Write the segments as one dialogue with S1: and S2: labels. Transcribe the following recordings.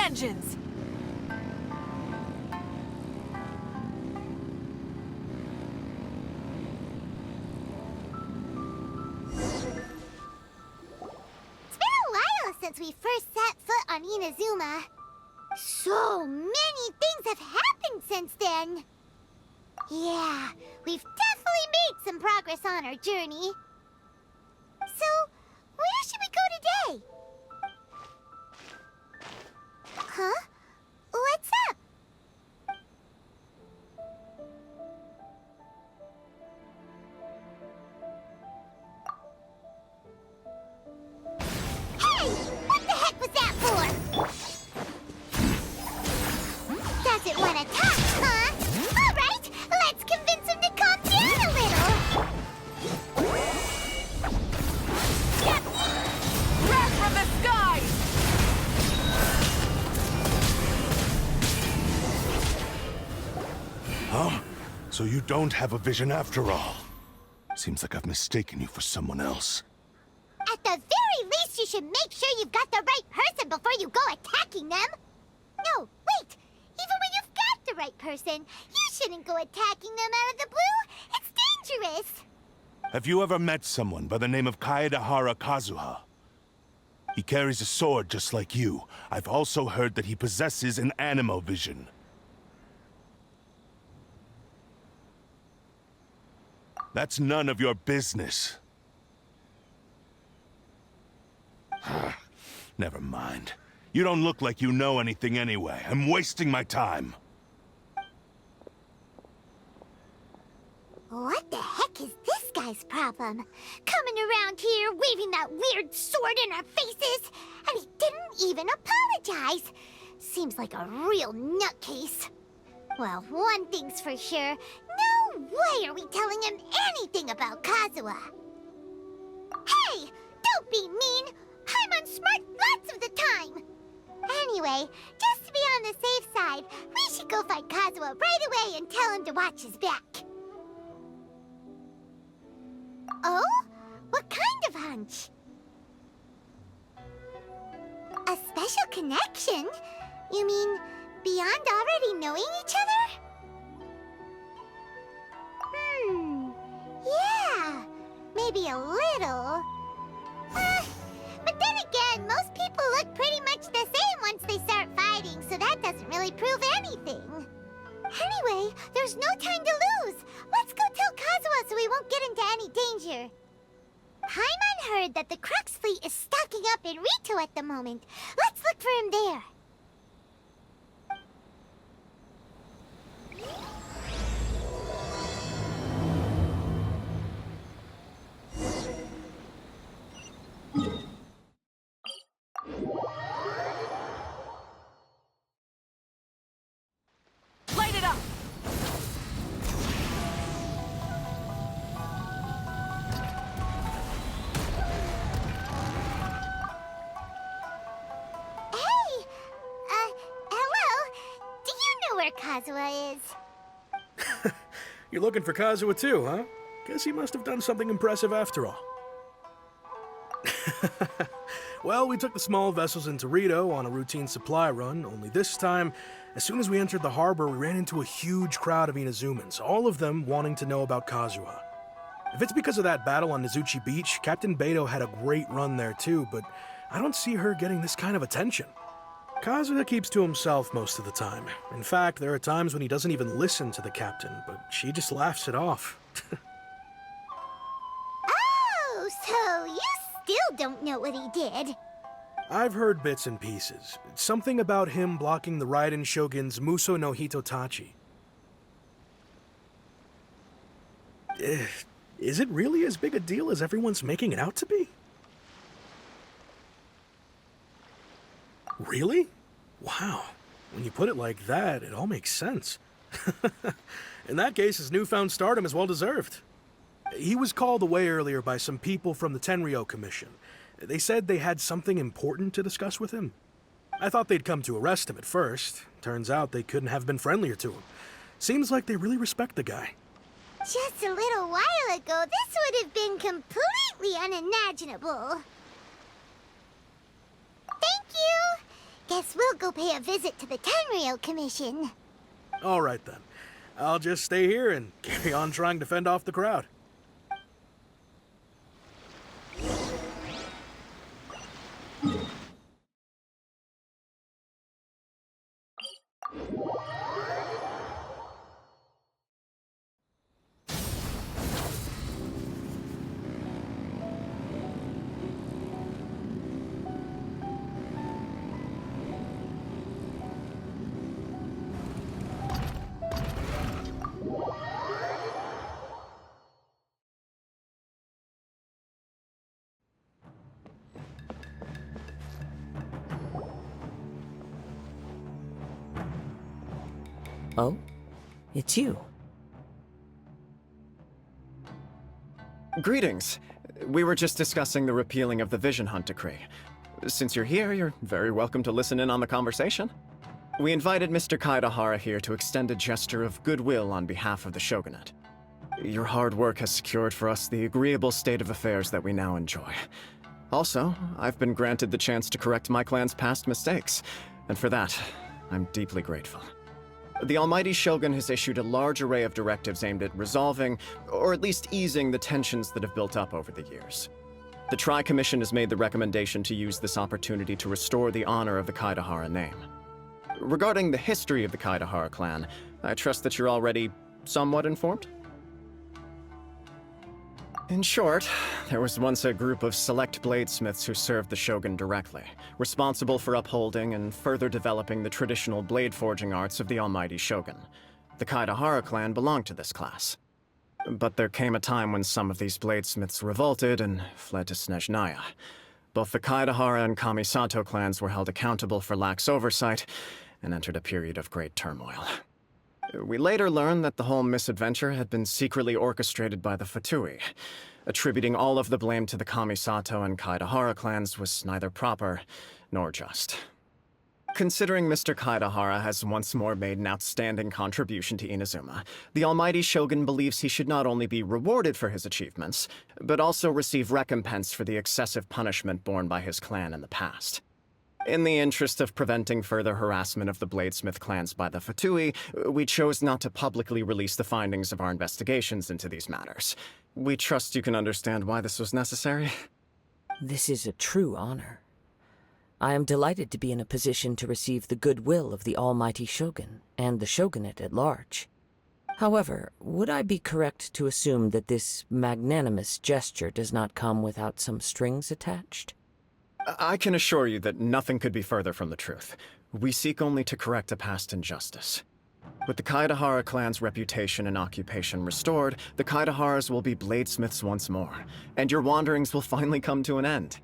S1: vengeance!
S2: It's been a while since we first set foot on Inazuma. So many things have happened since then. Yeah, we've definitely made some progress on our journey. So, where should we go today? Huh? What's up? Hey! What the heck was that for? Doesn't want to talk, huh? All right, let's convince him to calm down a little.
S1: Wrath from the sky!
S3: Huh? So you don't have a vision after all? Seems like I've mistaken you for someone else.
S2: At the very least, you should make sure you've got the right person before you go attacking them. No, wait. Even when you've got the right person, you shouldn't go attacking them out of the blue. It's dangerous.
S3: Have you ever met someone by the name of Kaedahara Kazuha? He carries a sword just like you. I've also heard that he possesses an animo vision. That's none of your business. Never mind. You don't look like you know anything anyway. I'm wasting my time.
S2: What the heck is this guy's problem? Coming around here, waving that weird sword in our faces, and he didn't even apologize. Seems like a real nutcase. Well, one thing's for sure. No way are we telling him anything about Kazuha. Hey! Don't be mean! I'm unsmart lots of the time! Anyway, just to be on the safe side, we should go find Kazuha right away and tell him to watch his back. Oh? What kind of hunch? A special connection? You mean beyond already knowing each other? Yeah, maybe a little. But then again, most people look pretty much the same once they start fighting, so that doesn't really prove anything. Anyway, there's no time to lose. Let's go tell Kazuha so we won't get into any danger. Paimon heard that the Crux fleet is stocking up in Rito at the moment. Let's look for him there.
S1: Light it up!
S2: Hey! Hello? Do you know where Kazuha is?
S4: You're looking for Kazuha too, huh? Guess he must have done something impressive after all. Well, we took the small vessels into Rito on a routine supply run, only this time, as soon as we entered the harbor, we ran into a huge crowd of Inazumans, all of them wanting to know about Kazuha. If it's because of that battle on Nizuchi Beach, Captain Beto had a great run there too, but I don't see her getting this kind of attention. Kazuha keeps to himself most of the time. In fact, there are times when he doesn't even listen to the captain, but she just laughs it off.
S2: Oh, so you still don't know what he did.
S4: I've heard bits and pieces. Something about him blocking the Raiden Shogun's Muso no Hitotachi. Is it really as big a deal as everyone's making it out to be? Really? Wow. When you put it like that, it all makes sense. In that case, his newfound stardom is well deserved. He was called away earlier by some people from the Tenryou Commission. They said they had something important to discuss with him. I thought they'd come to arrest him at first. Turns out they couldn't have been friendlier to him. Seems like they really respect the guy.
S2: Just a little while ago, this would have been completely unimaginable. Thank you! Guess we'll go pay a visit to the Tenryou Commission.
S4: All right then. I'll just stay here and carry on trying to fend off the crowd.
S5: Oh? It's you.
S6: Greetings. We were just discussing the repealing of the Vision Hunt Decree. Since you're here, you're very welcome to listen in on the conversation. We invited Mr. Kaedahara here to extend a gesture of goodwill on behalf of the Shogunate. Your hard work has secured for us the agreeable state of affairs that we now enjoy. Also, I've been granted the chance to correct my clan's past mistakes, and for that, I'm deeply grateful. The Almighty Shogun has issued a large array of directives aimed at resolving, or at least easing, the tensions that have built up over the years. The Tri-Commission has made the recommendation to use this opportunity to restore the honor of the Kaedahara name. Regarding the history of the Kaedahara clan, I trust that you're already somewhat informed? In short, there was once a group of select bladesmiths who served the Shogun directly, responsible for upholding and further developing the traditional blade forging arts of the Almighty Shogun. The Kaedahara clan belonged to this class. But there came a time when some of these bladesmiths revolted and fled to Snezhnaya. Both the Kaedahara and Kamisato clans were held accountable for lax oversight and entered a period of great turmoil. We later learned that the whole misadventure had been secretly orchestrated by the Fatui. Attributing all of the blame to the Kamisato and Kaedahara clans was neither proper nor just. Considering Mr. Kaedahara has once more made an outstanding contribution to Inazuma, the Almighty Shogun believes he should not only be rewarded for his achievements, but also receive recompense for the excessive punishment borne by his clan in the past. In the interest of preventing further harassment of the bladesmith clans by the Fatui, we chose not to publicly release the findings of our investigations into these matters. We trust you can understand why this was necessary.
S5: This is a true honor. I am delighted to be in a position to receive the goodwill of the Almighty Shogun and the Shogunate at large. However, would I be correct to assume that this magnanimous gesture does not come without some strings attached?
S6: I can assure you that nothing could be further from the truth. We seek only to correct a past injustice. With the Kaedahara clan's reputation and occupation restored, the Kaedaharas will be bladesmiths once more, and your wanderings will finally come to an end.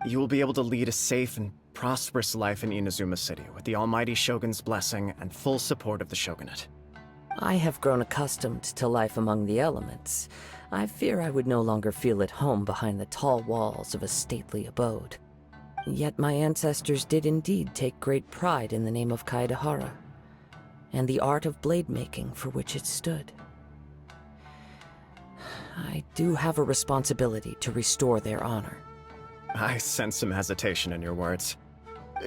S6: You will be able to lead a safe and prosperous life in Inazuma City with the Almighty Shogun's blessing and full support of the Shogunate.
S5: I have grown accustomed to life among the elements. I fear I would no longer feel at home behind the tall walls of a stately abode. Yet my ancestors did indeed take great pride in the name of Kaedahara, and the art of blade-making for which it stood. I do have a responsibility to restore their honor.
S6: I sense some hesitation in your words.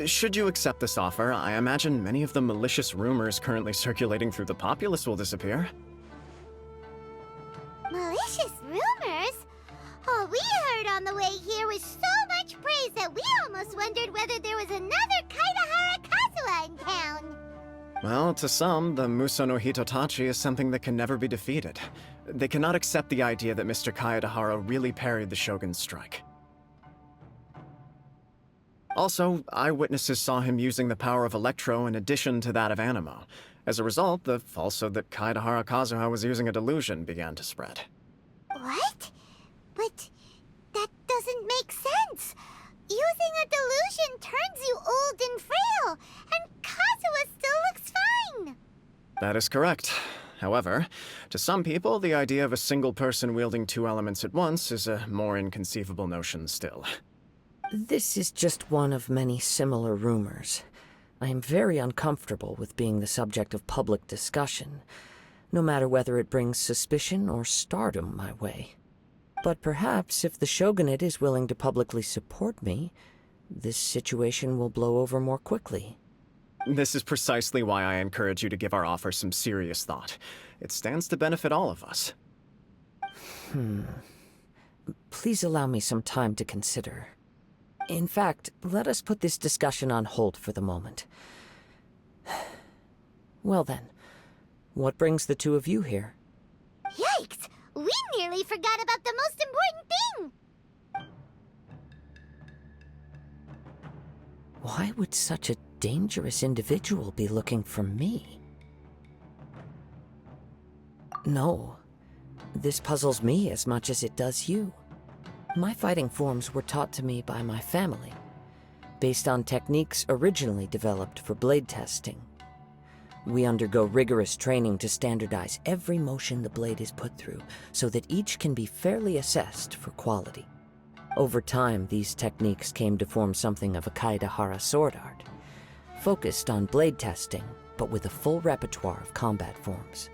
S6: Should you accept this offer, I imagine many of the malicious rumors currently circulating through the populace will disappear.
S2: Malicious rumors? All we heard on the way here was so much praise that we almost wondered whether there was another Kaedahara Kazuha in town.
S6: Well, to some, the Muso no Hitotachi is something that can never be defeated. They cannot accept the idea that Mr. Kaedahara really parried the Shogun's strike. Also, eyewitnesses saw him using the power of Electro in addition to that of Animo. As a result, the falsehood that Kaedahara Kazuha was using a delusion began to spread.
S2: What? But that doesn't make sense. Using a delusion turns you old and frail, and Kazuha still looks fine.
S6: That is correct. However, to some people, the idea of a single person wielding two elements at once is a more inconceivable notion still.
S5: This is just one of many similar rumors. I am very uncomfortable with being the subject of public discussion, no matter whether it brings suspicion or stardom my way. But perhaps if the Shogunate is willing to publicly support me, this situation will blow over more quickly.
S6: This is precisely why I encourage you to give our offer some serious thought. It stands to benefit all of us.
S5: Please allow me some time to consider. In fact, let us put this discussion on hold for the moment. Well then, what brings the two of you here?
S2: Yikes! We nearly forgot about the most important thing!
S5: Why would such a dangerous individual be looking for me? No, this puzzles me as much as it does you. My fighting forms were taught to me by my family, based on techniques originally developed for blade testing. We undergo rigorous training to standardize every motion the blade is put through, so that each can be fairly assessed for quality. Over time, these techniques came to form something of a Kaedahara sword art, focused on blade testing, but with a full repertoire of combat forms.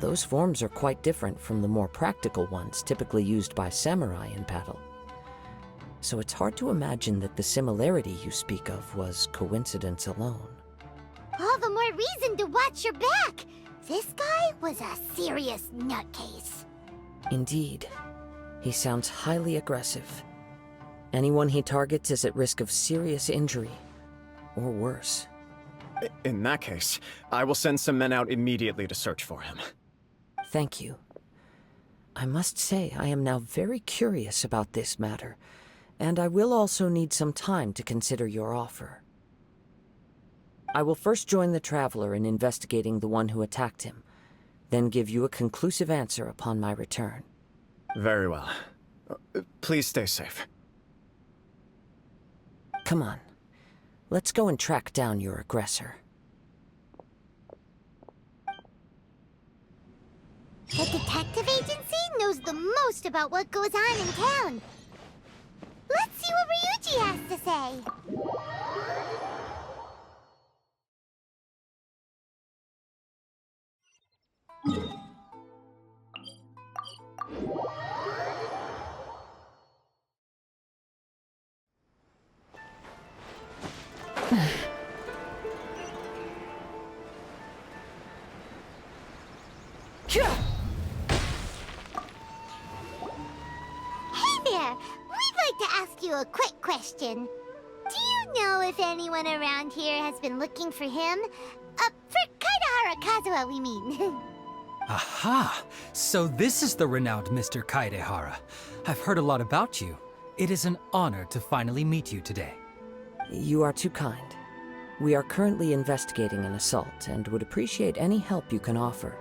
S5: Those forms are quite different from the more practical ones typically used by samurai in battle. So it's hard to imagine that the similarity you speak of was coincidence alone.
S2: All the more reason to watch your back! This guy was a serious nutcase.
S5: Indeed. He sounds highly aggressive. Anyone he targets is at risk of serious injury, or worse.
S6: In that case, I will send some men out immediately to search for him.
S5: Thank you. I must say I am now very curious about this matter, and I will also need some time to consider your offer. I will first join the Traveler in investigating the one who attacked him, then give you a conclusive answer upon my return.
S6: Very well. Please stay safe.
S5: Come on. Let's go and track down your aggressor.
S2: The detective agency knows the most about what goes on in town. Let's see what Ryuji has to say. Hey there! We'd like to ask you a quick question. Do you know if anyone around here has been looking for him? For Kaedahara Kazuha, we mean.
S7: Aha! So this is the renowned Mr. Kaedahara. I've heard a lot about you. It is an honor to finally meet you today.
S5: You are too kind. We are currently investigating an assault and would appreciate any help you can offer.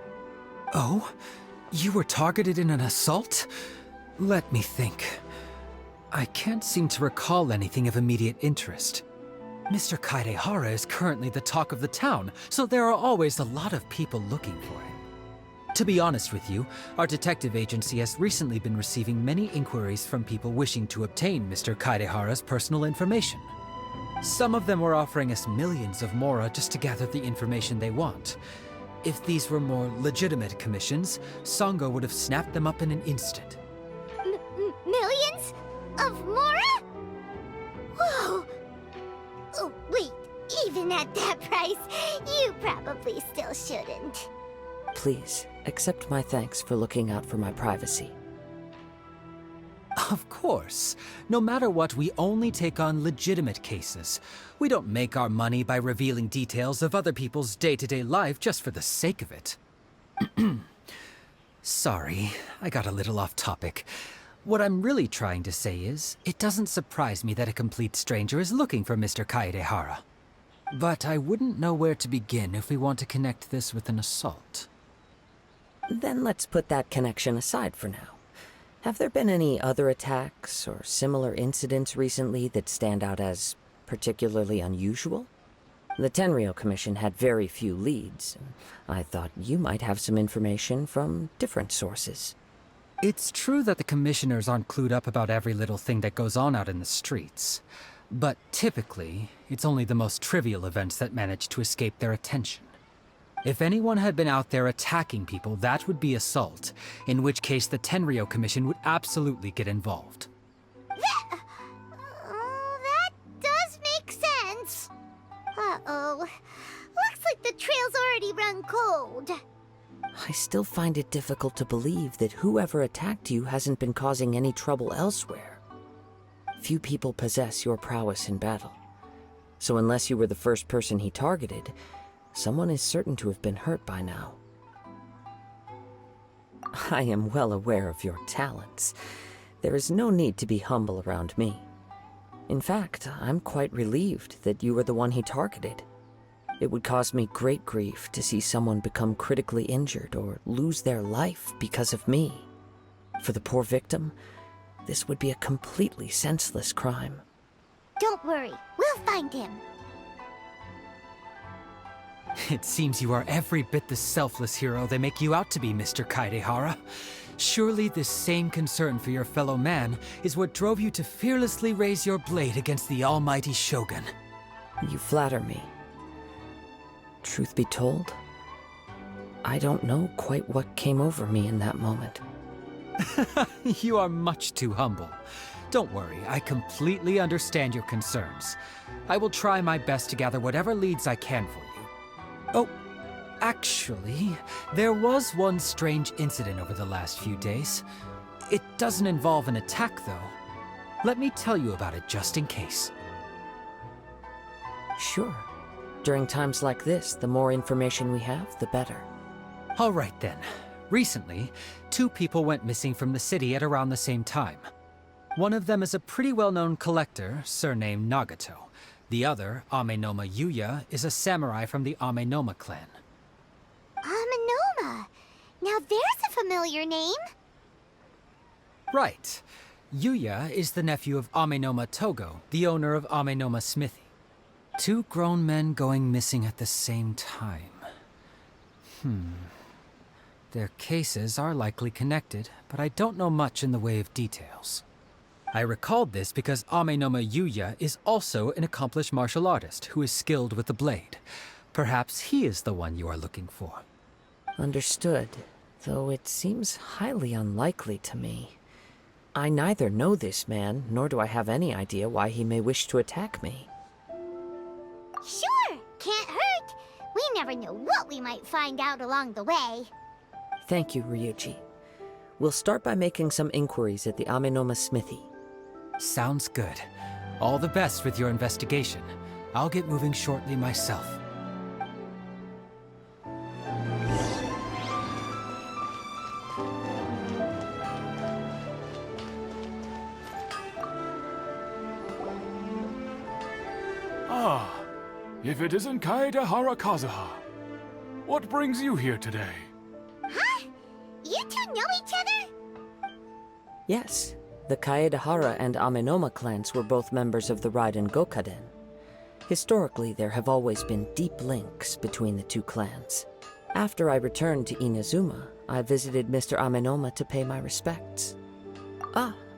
S7: Oh? You were targeted in an assault? Let me think. I can't seem to recall anything of immediate interest. Mr. Kaedahara is currently the talk of the town, so there are always a lot of people looking for him. To be honest with you, our detective agency has recently been receiving many inquiries from people wishing to obtain Mr. Kaedahara's personal information. Some of them were offering us millions of mora just to gather the information they want. If these were more legitimate commissions, Sango would have snapped them up in an instant.
S2: Millions? Of mora? Whoa! Oh, wait, even at that price, you probably still shouldn't.
S5: Please, accept my thanks for looking out for my privacy.
S7: Of course. No matter what, we only take on legitimate cases. We don't make our money by revealing details of other people's day-to-day life just for the sake of it. Sorry, I got a little off topic. What I'm really trying to say is, it doesn't surprise me that a complete stranger is looking for Mr. Kaedahara. But I wouldn't know where to begin if we want to connect this with an assault.
S5: Then let's put that connection aside for now. Have there been any other attacks or similar incidents recently that stand out as particularly unusual? The Tenryou Commission had very few leads. I thought you might have some information from different sources.
S7: It's true that the commissioners aren't clued up about every little thing that goes on out in the streets. But typically, it's only the most trivial events that manage to escape their attention. If anyone had been out there attacking people, that would be assault, in which case the Tenryou Commission would absolutely get involved.
S2: That Uh-oh. Looks like the trail's already run cold.
S5: I still find it difficult to believe that whoever attacked you hasn't been causing any trouble elsewhere. Few people possess your prowess in battle. So unless you were the first person he targeted, someone is certain to have been hurt by now. I am well aware of your talents. There is no need to be humble around me. In fact, I'm quite relieved that you were the one he targeted. It would cause me great grief to see someone become critically injured or lose their life because of me. For the poor victim, this would be a completely senseless crime.
S2: Don't worry, we'll find him.
S7: It seems you are every bit the selfless hero they make you out to be, Mr. Kaedahara. Surely this same concern for your fellow man is what drove you to fearlessly raise your blade against the almighty Shogun.
S5: You flatter me. Truth be told, I don't know quite what came over me in that moment.
S7: You are much too humble. Don't worry, I completely understand your concerns. I will try my best to gather whatever leads I can for you. Oh, actually, there was one strange incident over the last few days. It doesn't involve an attack, though. Let me tell you about it just in case.
S5: Sure. During times like this, the more information we have, the better.
S7: All right then. Recently, 2 people went missing from the city at around the same time. One of them is a pretty well-known collector, surnamed Nagato. The other, Amenoma Yuya, is a samurai from the Amenoma clan.
S2: Amenoma! Now there's a familiar name.
S7: Right. Yuya is the nephew of Amenoma Togo, the owner of Amenoma Smithy. 2 grown men going missing at the same time. Their cases are likely connected, but I don't know much in the way of details. I recalled this because Amenoma Yuya is also an accomplished martial artist who is skilled with the blade. Perhaps he is the one you are looking for.
S5: Understood, though it seems highly unlikely to me. I neither know this man, nor do I have any idea why he may wish to attack me.
S2: Sure, can't hurt. We never know what we might find out along the way.
S5: Thank you, Ryuji. We'll start by making some inquiries at the Amenoma Smithy.
S7: Sounds good. All the best with your investigation. I'll get moving shortly myself.
S8: Ah, if it isn't Kaedahara Kazuha. What brings you here today?
S2: Huh? You 2 know each other?
S5: Yes, the Kaedahara and Amenoma clans were both members of the Raiden Gokaden. Historically, there have always been deep links between the 2 clans. After I returned to Inazuma, I visited Mr. Amenoma to pay my respects.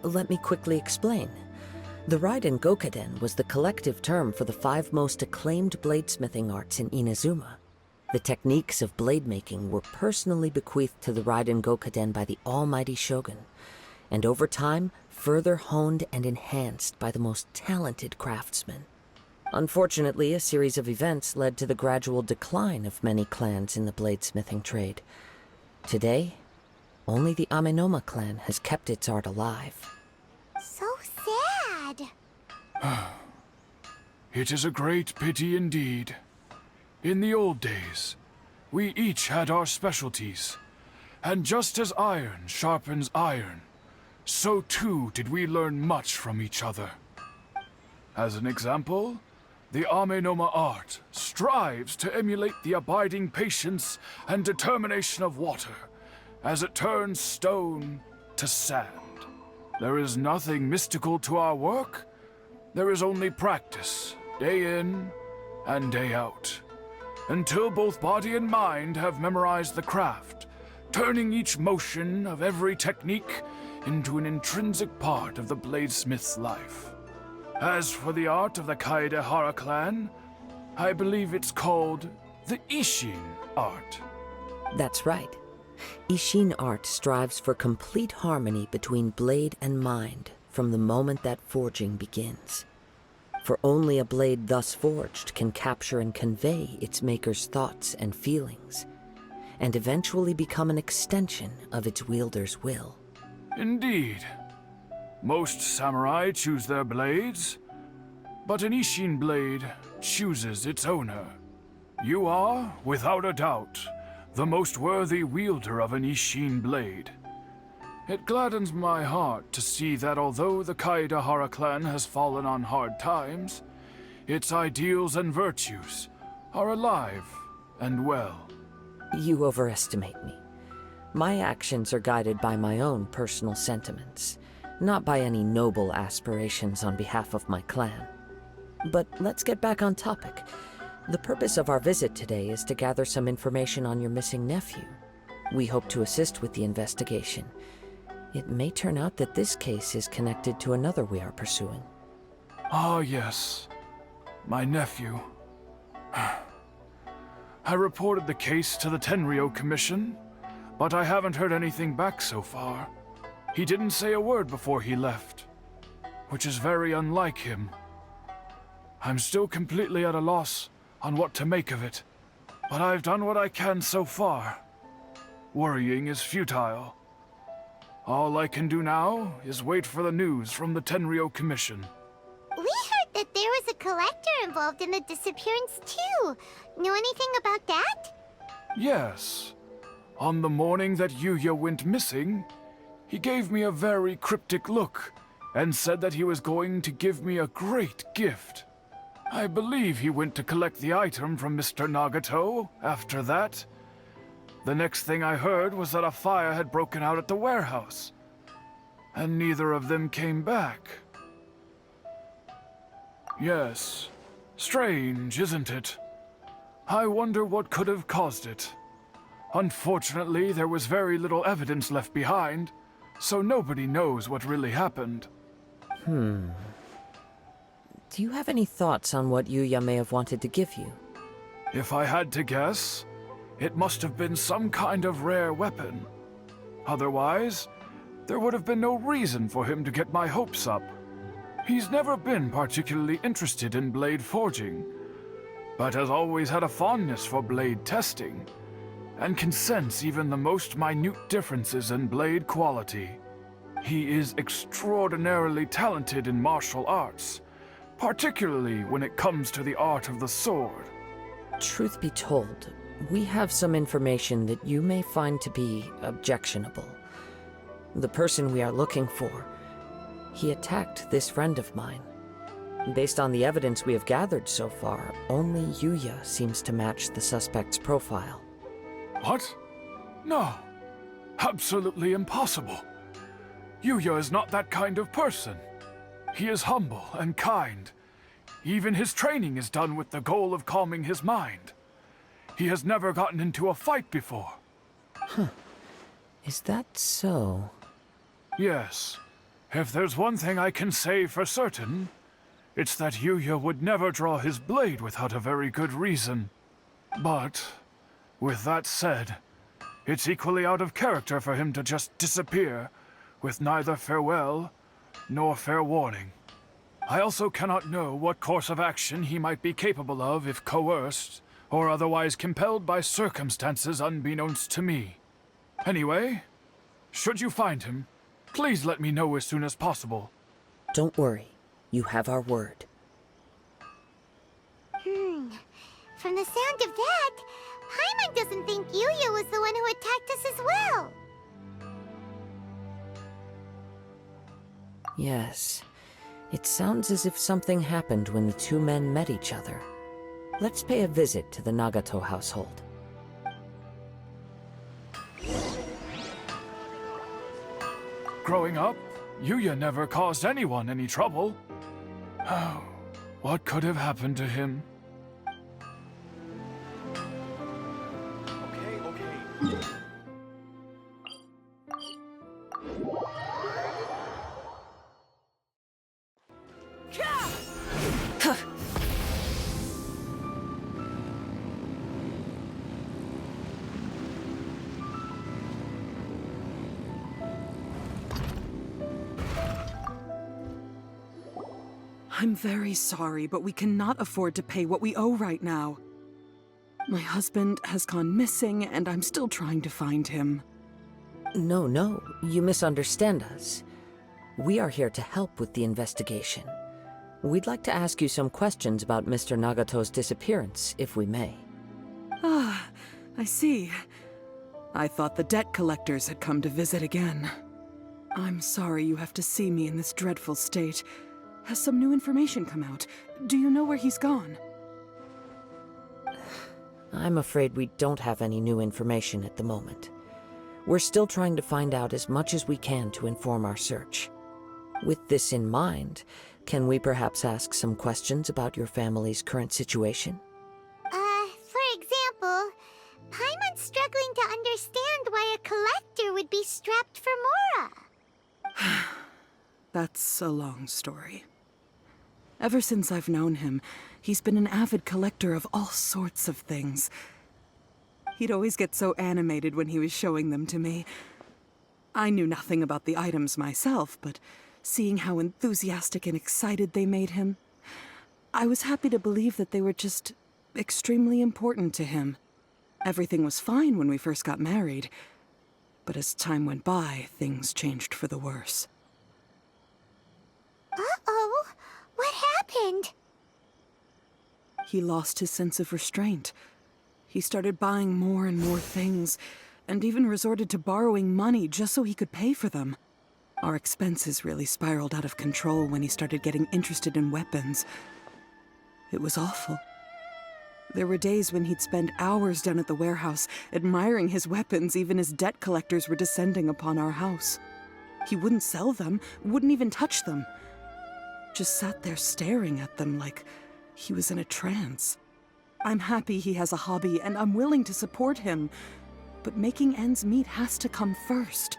S5: Let me quickly explain. The Raiden Gokaden was the collective term for the 5 most acclaimed bladesmithing arts in Inazuma. The techniques of blade making were personally bequeathed to the Raiden Gokaden by the almighty Shogun, and over time, further honed and enhanced by the most talented craftsmen. Unfortunately, a series of events led to the gradual decline of many clans in the bladesmithing trade. Today, only the Amenoma clan has kept its art alive.
S2: So sad.
S8: It is a great pity indeed. In the old days, we each had our specialties, and just as iron sharpens iron, so too did we learn much from each other. As an example, the Amenoma art strives to emulate the abiding patience and determination of water as it turns stone to sand. There is nothing mystical to our work. There is only practice, day in and day out, until both body and mind have memorized the craft, turning each motion of every technique into an intrinsic part of the bladesmith's life. As for the art of the Kaedahara clan, I believe it's called the Ishin art.
S5: That's right. Ishin art strives for complete harmony between blade and mind from the moment that forging begins. for only a blade thus forged can capture and convey its maker's thoughts and feelings, and eventually become an extension of its wielder's will.
S8: Indeed. Most samurai choose their blades, but an Ishin blade chooses its owner. You are, without a doubt, the most worthy wielder of an Ishin blade. It gladdens my heart to see that although the Kaedahara clan has fallen on hard times, its ideals and virtues are alive and well.
S5: You overestimate me. My actions are guided by my own personal sentiments, not by any noble aspirations on behalf of my clan. But let's get back on topic. The purpose of our visit today is to gather some information on your missing nephew. We hope to assist with the investigation. It may turn out that this case is connected to another we are pursuing.
S8: Ah, yes. My nephew. I reported the case to the Tenryou Commission, but I haven't heard anything back so far. He didn't say a word before he left, which is very unlike him. I'm still completely at a loss on what to make of it, but I've done what I can so far. Worrying is futile. All I can do now is wait for the news from the Tenryou Commission.
S2: We heard that there was a collector involved in the disappearance too. Know anything about that?
S8: Yes. On the morning that Yuya went missing, he gave me a very cryptic look and said that he was going to give me a great gift. I believe he went to collect the item from Mr. Nagato after that. The next thing I heard was that a fire had broken out at the warehouse, and neither of them came back. Yes, strange, isn't it? I wonder what could have caused it. Unfortunately, there was very little evidence left behind, so nobody knows what really happened.
S5: Do you have any thoughts on what Yuya may have wanted to give you?
S8: If I had to guess, it must have been some kind of rare weapon. Otherwise, there would have been no reason for him to get my hopes up. He's never been particularly interested in blade forging, but has always had a fondness for blade testing, and can sense even the most minute differences in blade quality. He is extraordinarily talented in martial arts, particularly when it comes to the art of the sword.
S5: Truth be told, we have some information that you may find to be objectionable. The person we are looking for, he attacked this friend of mine. Based on the evidence we have gathered so far, only Yuya seems to match the suspect's profile.
S8: What? No. Absolutely impossible. Yuya is not that kind of person. He is humble and kind. Even his training is done with the goal of calming his mind. He has never gotten into a fight before.
S5: Is that so?
S8: Yes. If there's one thing I can say for certain, it's that Yuya would never draw his blade without a very good reason. But, with that said, it's equally out of character for him to just disappear, with neither farewell nor fair warning. I also cannot know what course of action he might be capable of if coerced, or otherwise compelled by circumstances unbeknownst to me. Anyway, should you find him, please let me know as soon as possible.
S5: Don't worry. You have our word.
S2: From the sound of that, Paimon doesn't think Yuya was the one who attacked us as well.
S5: Yes. It sounds as if something happened when the two men met each other. Let's pay a visit to the Nagato household.
S8: Growing up, Yuya never caused anyone any trouble. Oh, what could have happened to him?
S9: I'm very sorry, but we cannot afford to pay what we owe right now. My husband has gone missing, and I'm still trying to find him.
S5: No, you misunderstand us. We are here to help with the investigation. We'd like to ask you some questions about Mr. Nagato's disappearance, if we may.
S9: Ah, I see. I thought the debt collectors had come to visit again. I'm sorry you have to see me in this dreadful state. Has some new information come out? Do you know where he's gone?
S5: I'm afraid we don't have any new information at the moment. We're still trying to find out as much as we can to inform our search. With this in mind, can we perhaps ask some questions about your family's current situation?
S2: For example, Paimon's struggling to understand why a collector would be strapped for Mora.
S9: That's a long story. Ever since I've known him, he's been an avid collector of all sorts of things. He'd always get so animated when he was showing them to me. I knew nothing about the items myself, but seeing how enthusiastic and excited they made him, I was happy to believe that they were just extremely important to him. Everything was fine when we first got married, but as time went by, things changed for the worse.
S2: Uh-oh, what happened?
S9: He lost his sense of restraint. He started buying more and more things, and even resorted to borrowing money just so he could pay for them. Our expenses really spiraled out of control when he started getting interested in weapons. It was awful. There were days when he'd spend hours down at the warehouse, admiring his weapons even as debt collectors were descending upon our house. He wouldn't sell them, wouldn't even touch them. Just sat there staring at them like he was in a trance. I'm happy he has a hobby, and I'm willing to support him, but making ends meet has to come first.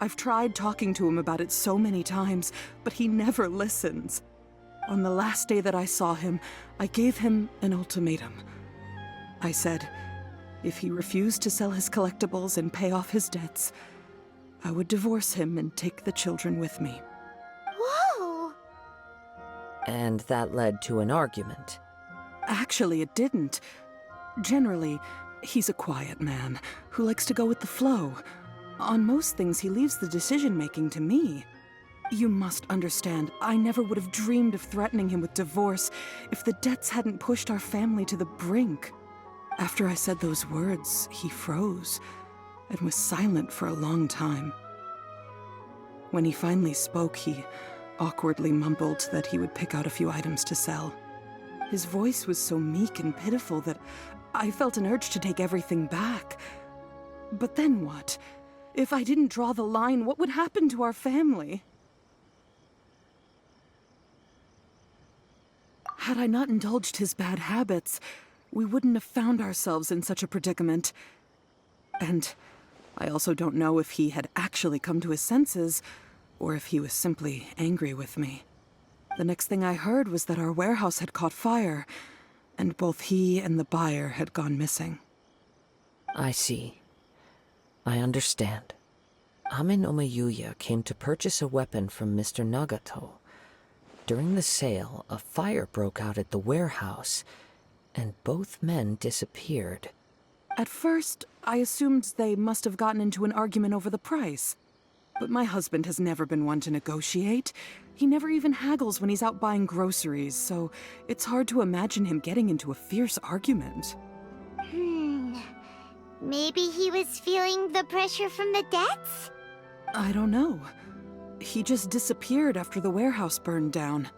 S9: I've tried talking to him about it so many times, but he never listens. On the last day that I saw him, I gave him an ultimatum. I said, if he refused to sell his collectibles and pay off his debts, I would divorce him and take the children with me.
S2: Whoa!
S5: And that led to an argument.
S9: Actually, it didn't. Generally, he's a quiet man who likes to go with the flow. On most things, he leaves the decision-making to me. You must understand, I never would have dreamed of threatening him with divorce if the debts hadn't pushed our family to the brink. After I said those words, he froze and was silent for a long time. When he finally spoke, he awkwardly mumbled that he would pick out a few items to sell. His voice was so meek and pitiful that I felt an urge to take everything back. But then what? If I didn't draw the line, what would happen to our family? Had I not indulged his bad habits, we wouldn't have found ourselves in such a predicament. And I also don't know if he had actually come to his senses, or if he was simply angry with me. The next thing I heard was that our warehouse had caught fire, and both he and the buyer had gone missing.
S5: I see. I understand. Amin Omiyuya came to purchase a weapon from Mr. Nagato. During the sale, a fire broke out at the warehouse, and both men disappeared.
S9: At first, I assumed they must have gotten into an argument over the price. But my husband has never been one to negotiate. He never even haggles when he's out buying groceries, so it's hard to imagine him getting into a fierce argument.
S2: Maybe he was feeling the pressure from the debts?
S9: I don't know. He just disappeared after the warehouse burned down.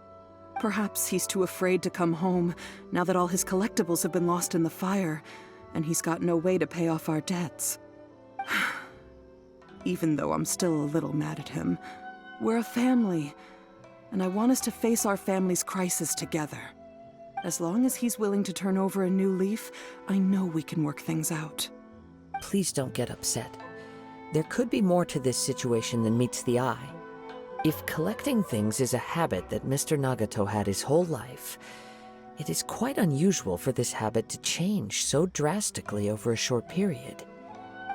S9: Perhaps he's too afraid to come home now that all his collectibles have been lost in the fire, and he's got no way to pay off our debts. Even though I'm still a little mad at him, we're a family, and I want us to face our family's crisis together. As long as he's willing to turn over a new leaf, I know we can work things out.
S5: Please don't get upset. There could be more to this situation than meets the eye. If collecting things is a habit that Mr. Nagato had his whole life, it is quite unusual for this habit to change so drastically over a short period.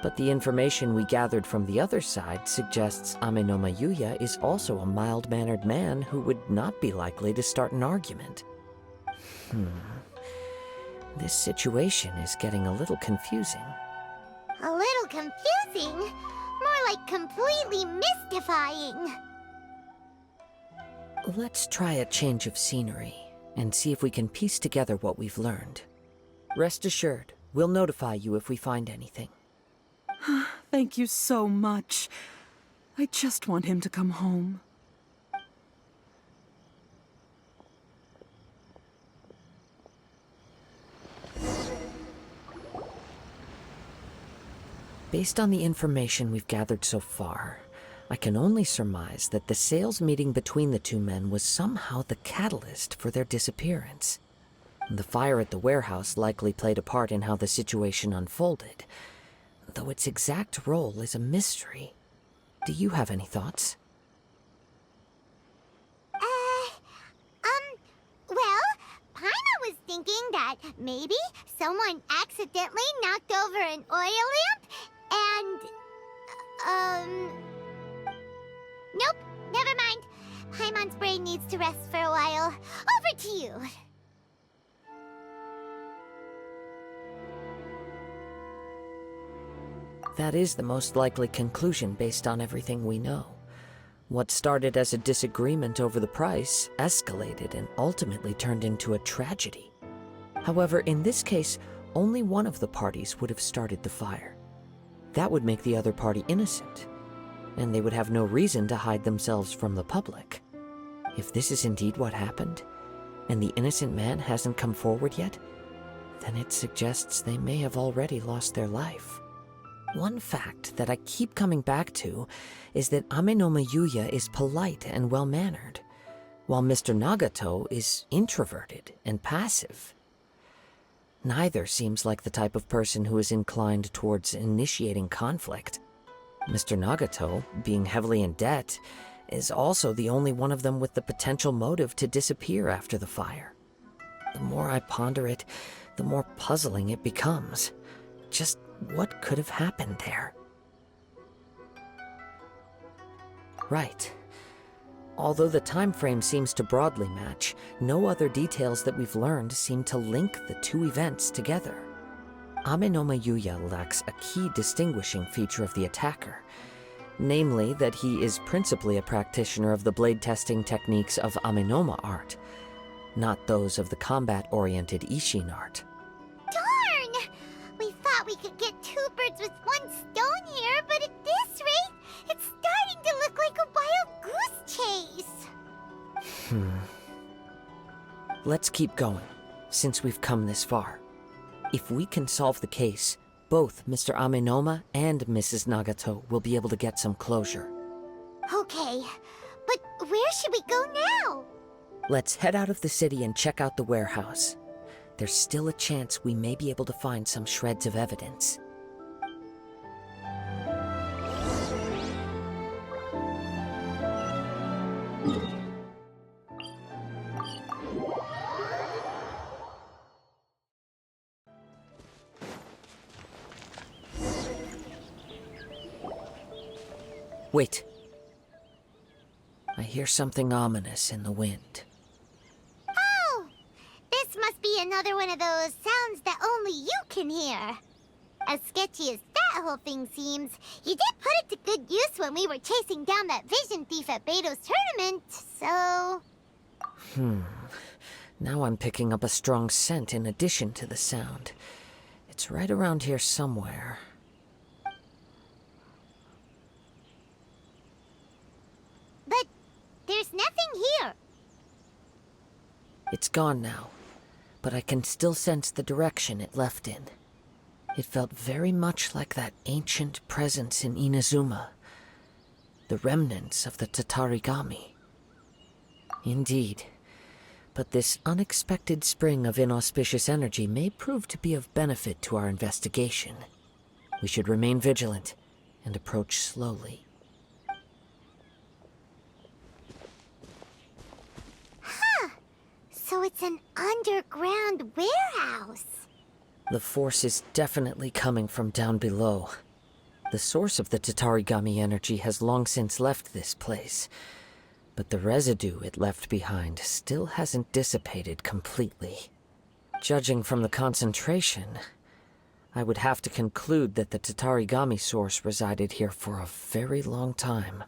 S5: But the information we gathered from the other side suggests Amenoma Yuya is also a mild-mannered man who would not be likely to start an argument. This situation is getting a little confusing.
S2: A little confusing? More like completely mystifying.
S5: Let's try a change of scenery and see if we can piece together what we've learned. Rest assured, we'll notify you if we find anything.
S9: Thank you so much. I just want him to come home.
S5: Based on the information we've gathered so far, I can only surmise that the sales meeting between the two men was somehow the catalyst for their disappearance. The fire at the warehouse likely played a part in how the situation unfolded, though its exact role is a mystery. Do you have any thoughts?
S2: Well, Paimon was thinking that maybe someone accidentally knocked over an oil lamp and, nope, never mind. Paimon's brain needs to rest for a while. Over to you.
S5: That is the most likely conclusion based on everything we know. What started as a disagreement over the price escalated and ultimately turned into a tragedy. However, in this case, only one of the parties would have started the fire. That would make the other party innocent, and they would have no reason to hide themselves from the public. If this is indeed what happened, and the innocent man hasn't come forward yet, then it suggests they may have already lost their life. One fact that I keep coming back to is that Amenoma Yuya is polite and well-mannered, while Mr. Nagato is introverted and passive. Neither seems like the type of person who is inclined towards initiating conflict. Mr. Nagato, being heavily in debt, is also the only one of them with the potential motive to disappear after the fire. The more I ponder it, the more puzzling it becomes. Just what could have happened there? Right. Although the time frame seems to broadly match, no other details that we've learned seem to link the two events together. Amenoma Yuya lacks a key distinguishing feature of the attacker, namely that he is principally a practitioner of the blade testing techniques of Amenoma art, not those of the combat-oriented Ishin art.
S2: Darn! We thought we could get two birds with one stone here, but at this rate, it's starting to look like a wild goose chase.
S5: Let's keep going, since we've come this far. If we can solve the case, both Mr. Amenoma and Mrs. Nagato will be able to get some closure.
S2: Okay, but where should we go now?
S5: Let's head out of the city and check out the warehouse. There's still a chance we may be able to find some shreds of evidence. Wait. I hear something ominous in the wind.
S2: Oh! This must be another one of those sounds that only you can hear. As sketchy as that whole thing seems, you did put it to good use when we were chasing down that vision thief at Beto's tournament, so...
S5: Now I'm picking up a strong scent in addition to the sound. It's right around here somewhere.
S2: But there's nothing here.
S5: It's gone now, but I can still sense the direction it left in. It felt very much like that ancient presence in Inazuma, the remnants of the Tatarigami. Indeed, but this unexpected spring of inauspicious energy may prove to be of benefit to our investigation. We should remain vigilant and approach slowly.
S2: So it's an underground warehouse.
S5: The force is definitely coming from down below. The source of the Tatarigami energy has long since left this place, but the residue it left behind still hasn't dissipated completely. Judging from the concentration, I would have to conclude that the Tatarigami source resided here for a very long time.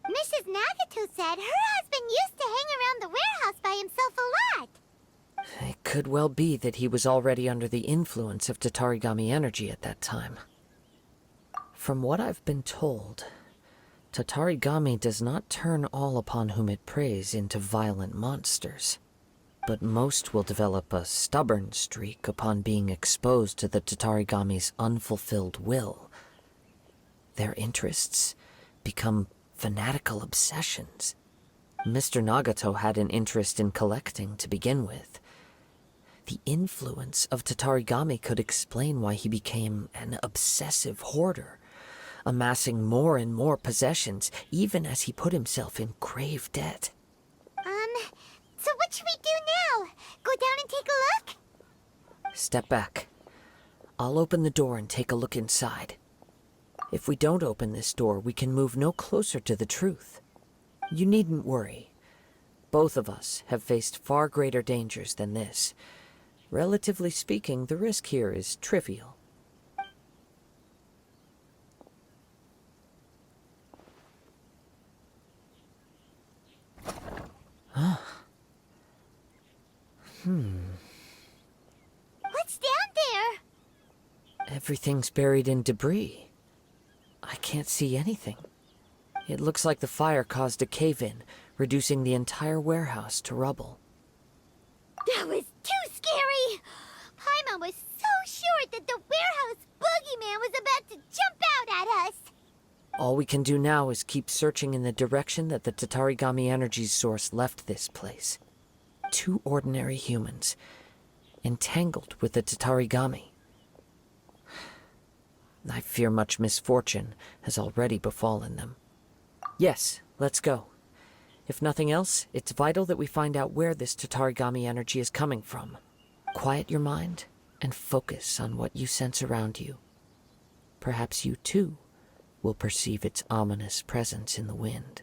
S2: Mrs. Nagato said her husband used to hang around the warehouse by himself a lot.
S5: It could well be that he was already under the influence of Tatarigami energy at that time. From what I've been told, Tatarigami does not turn all upon whom it preys into violent monsters, but most will develop a stubborn streak upon being exposed to the Tatarigami's unfulfilled will. Their interests become fanatical obsessions. Mr. Nagato had an interest in collecting to begin with. The influence of Tatarigami could explain why he became an obsessive hoarder, amassing more and more possessions, even as he put himself in grave debt.
S2: So what should we do now? Go down and take a look?
S5: Step back. I'll open the door and take a look inside. If we don't open this door, we can move no closer to the truth. You needn't worry. Both of us have faced far greater dangers than this. Relatively speaking, the risk here is trivial.
S2: What's down there?
S5: Everything's buried in debris. I can't see anything. It looks like the fire caused a cave-in, reducing the entire warehouse to rubble.
S2: That was too scary! Paimon was so sure that the warehouse boogeyman was about to jump out at us!
S5: All we can do now is keep searching in the direction that the Tatarigami energy's source left this place. 2 ordinary humans, entangled with the Tatarigami. I fear much misfortune has already befallen them. Yes, let's go. If nothing else, it's vital that we find out where this Tatarigami energy is coming from. Quiet your mind and focus on what you sense around you. Perhaps you, too, will perceive its ominous presence in the wind.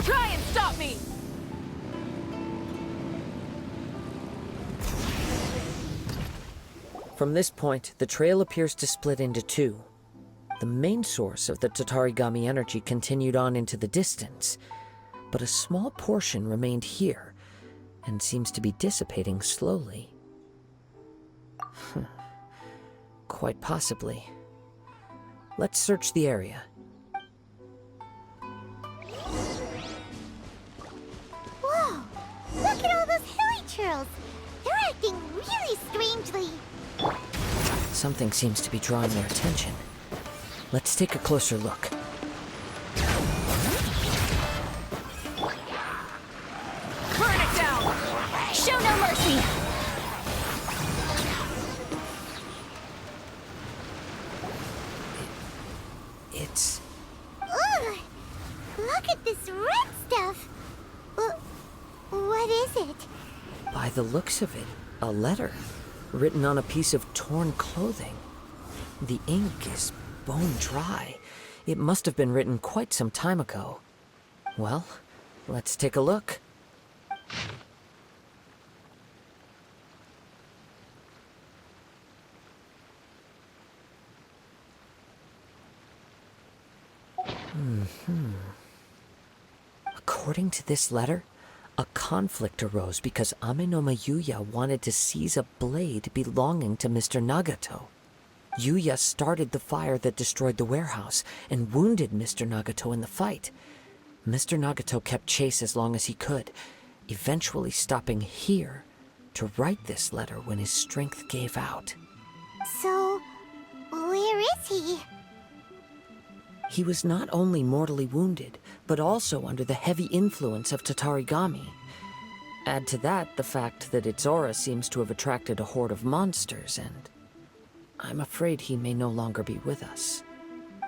S1: Try and stop me!
S5: From this point, the trail appears to split into 2. The main source of the Tatarigami energy continued on into the distance, but a small portion remained here, and seems to be dissipating slowly. Quite possibly. Let's search the area.
S2: Whoa! Look at all those hilly churls! They're acting really strangely.
S5: Something seems to be drawing their attention. Let's take a closer look.
S1: Burn it down!
S2: Show no mercy!
S5: It's...
S2: Ugh! Look at this red stuff! What is it?
S5: by the looks of it, a letter written on a piece of torn clothing. The ink is bone dry. It must have been written quite some time ago. Well, let's take a look. According to this letter, a conflict arose because Amenoma Yuya wanted to seize a blade belonging to Mr. Nagato. Yuya started the fire that destroyed the warehouse and wounded Mr. Nagato in the fight. Mr. Nagato kept chase as long as he could, eventually stopping here to write this letter when his strength gave out.
S2: So, where is he?
S5: He was not only mortally wounded, but also under the heavy influence of Tatarigami. Add to that the fact that its aura seems to have attracted a horde of monsters, and I'm afraid he may no longer be with us.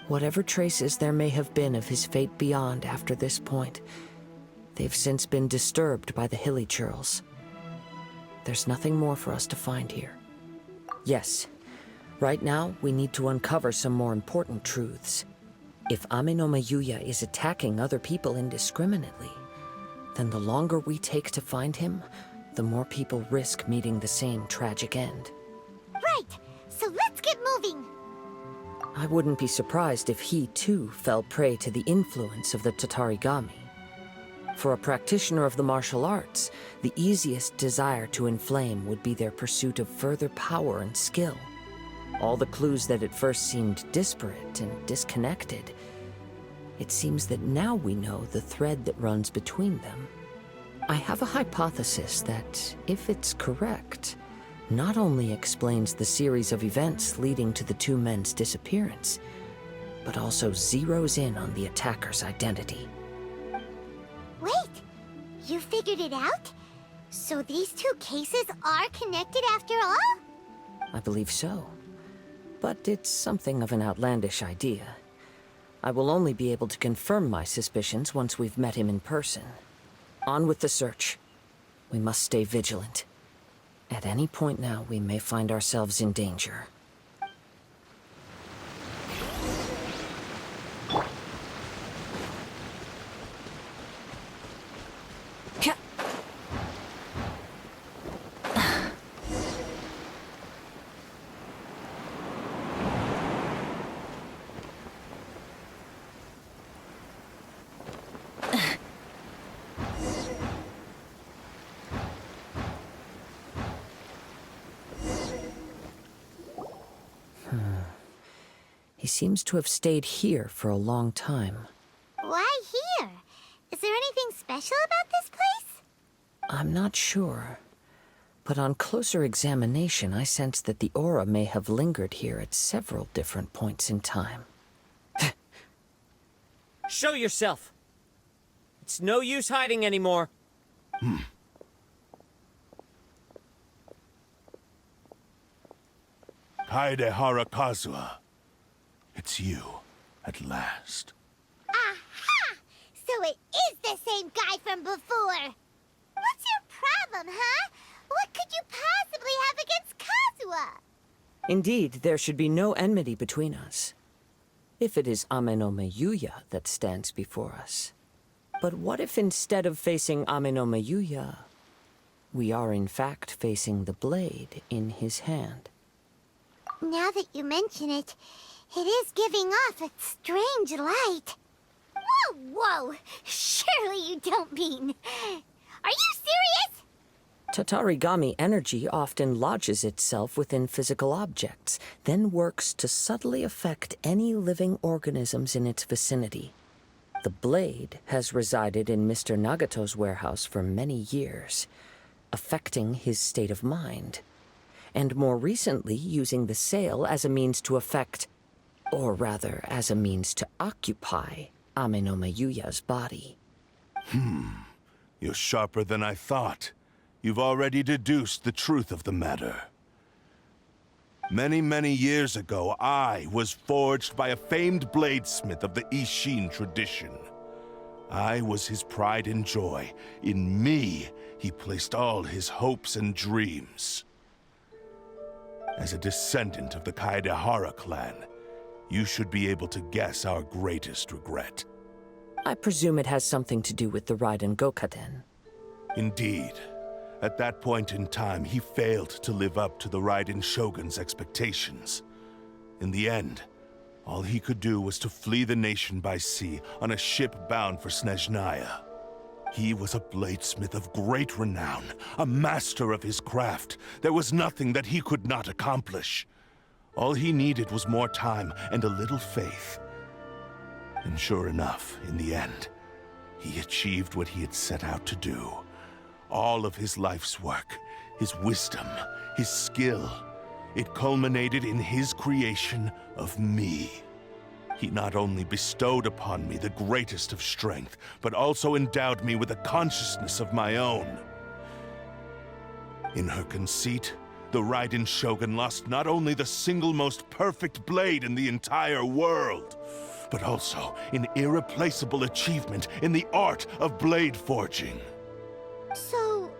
S5: Whatever traces there may have been of his fate beyond after this point, they've since been disturbed by the hilly churls. There's nothing more for us to find here. Yes, right now we need to uncover some more important truths. If Ame no Mayuya is attacking other people indiscriminately, then the longer we take to find him, the more people risk meeting the same tragic end.
S2: Right, so let's get moving.
S5: I wouldn't be surprised if he, too, fell prey to the influence of the Tatarigami. For a practitioner of the martial arts, the easiest desire to inflame would be their pursuit of further power and skill. All the clues that at first seemed disparate and disconnected, it seems that now we know the thread that runs between them. I have a hypothesis that, if it's correct, not only explains the series of events leading to the two men's disappearance, but also zeroes in on the attacker's identity.
S2: Wait, you figured it out? So these two cases are connected after all?
S5: I believe so. But it's something of an outlandish idea. I will only be able to confirm my suspicions once we've met him in person. On with the search. We must stay vigilant. At any point now, we may find ourselves in danger. He seems to have stayed here for a long time.
S2: Why here? Is there anything special about this place?
S5: I'm not sure. But on closer examination, I sense that the aura may have lingered here at several different points in time.
S10: Show yourself! It's no use hiding anymore.
S3: Kaedahara Kazuha. It's you, at last.
S2: Aha! So it is the same guy from before! What's your problem, huh? What could you possibly have against Kazuha?
S5: Indeed, there should be no enmity between us. If it is Ame no Mayuya that stands before us. But what if instead of facing Ame no Mayuya, we are in fact facing the blade in his hand?
S2: Now that you mention it, it is giving off a strange light. Whoa, whoa! Surely you don't mean... Are you serious?
S5: Tatarigami energy often lodges itself within physical objects, then works to subtly affect any living organisms in its vicinity. The blade has resided in Mr. Nagato's warehouse for many years, affecting his state of mind, and more recently using the sale as a means to affect, or rather as a means to occupy, Ame no Mayuya's body.
S3: You're sharper than I thought. You've already deduced the truth of the matter. Many, many years ago, I was forged by a famed bladesmith of the Ishin tradition. I was his pride and joy. In me, he placed all his hopes and dreams. As a descendant of the Kaedahara clan, you should be able to guess our greatest regret.
S5: I presume it has something to do with the Raiden Gokaden.
S3: Indeed. At that point in time, he failed to live up to the Raiden Shogun's expectations. In the end, all he could do was to flee the nation by sea on a ship bound for Snezhnaya. He was a bladesmith of great renown, a master of his craft. There was nothing that he could not accomplish. All he needed was more time and a little faith. And sure enough, in the end, he achieved what he had set out to do. All of his life's work, his wisdom, his skill, it culminated in his creation of me. He not only bestowed upon me the greatest of strength, but also endowed me with a consciousness of my own. In her conceit, the Raiden Shogun lost not only the single most perfect blade in the entire world, but also an irreplaceable achievement in the art of blade forging.
S2: So,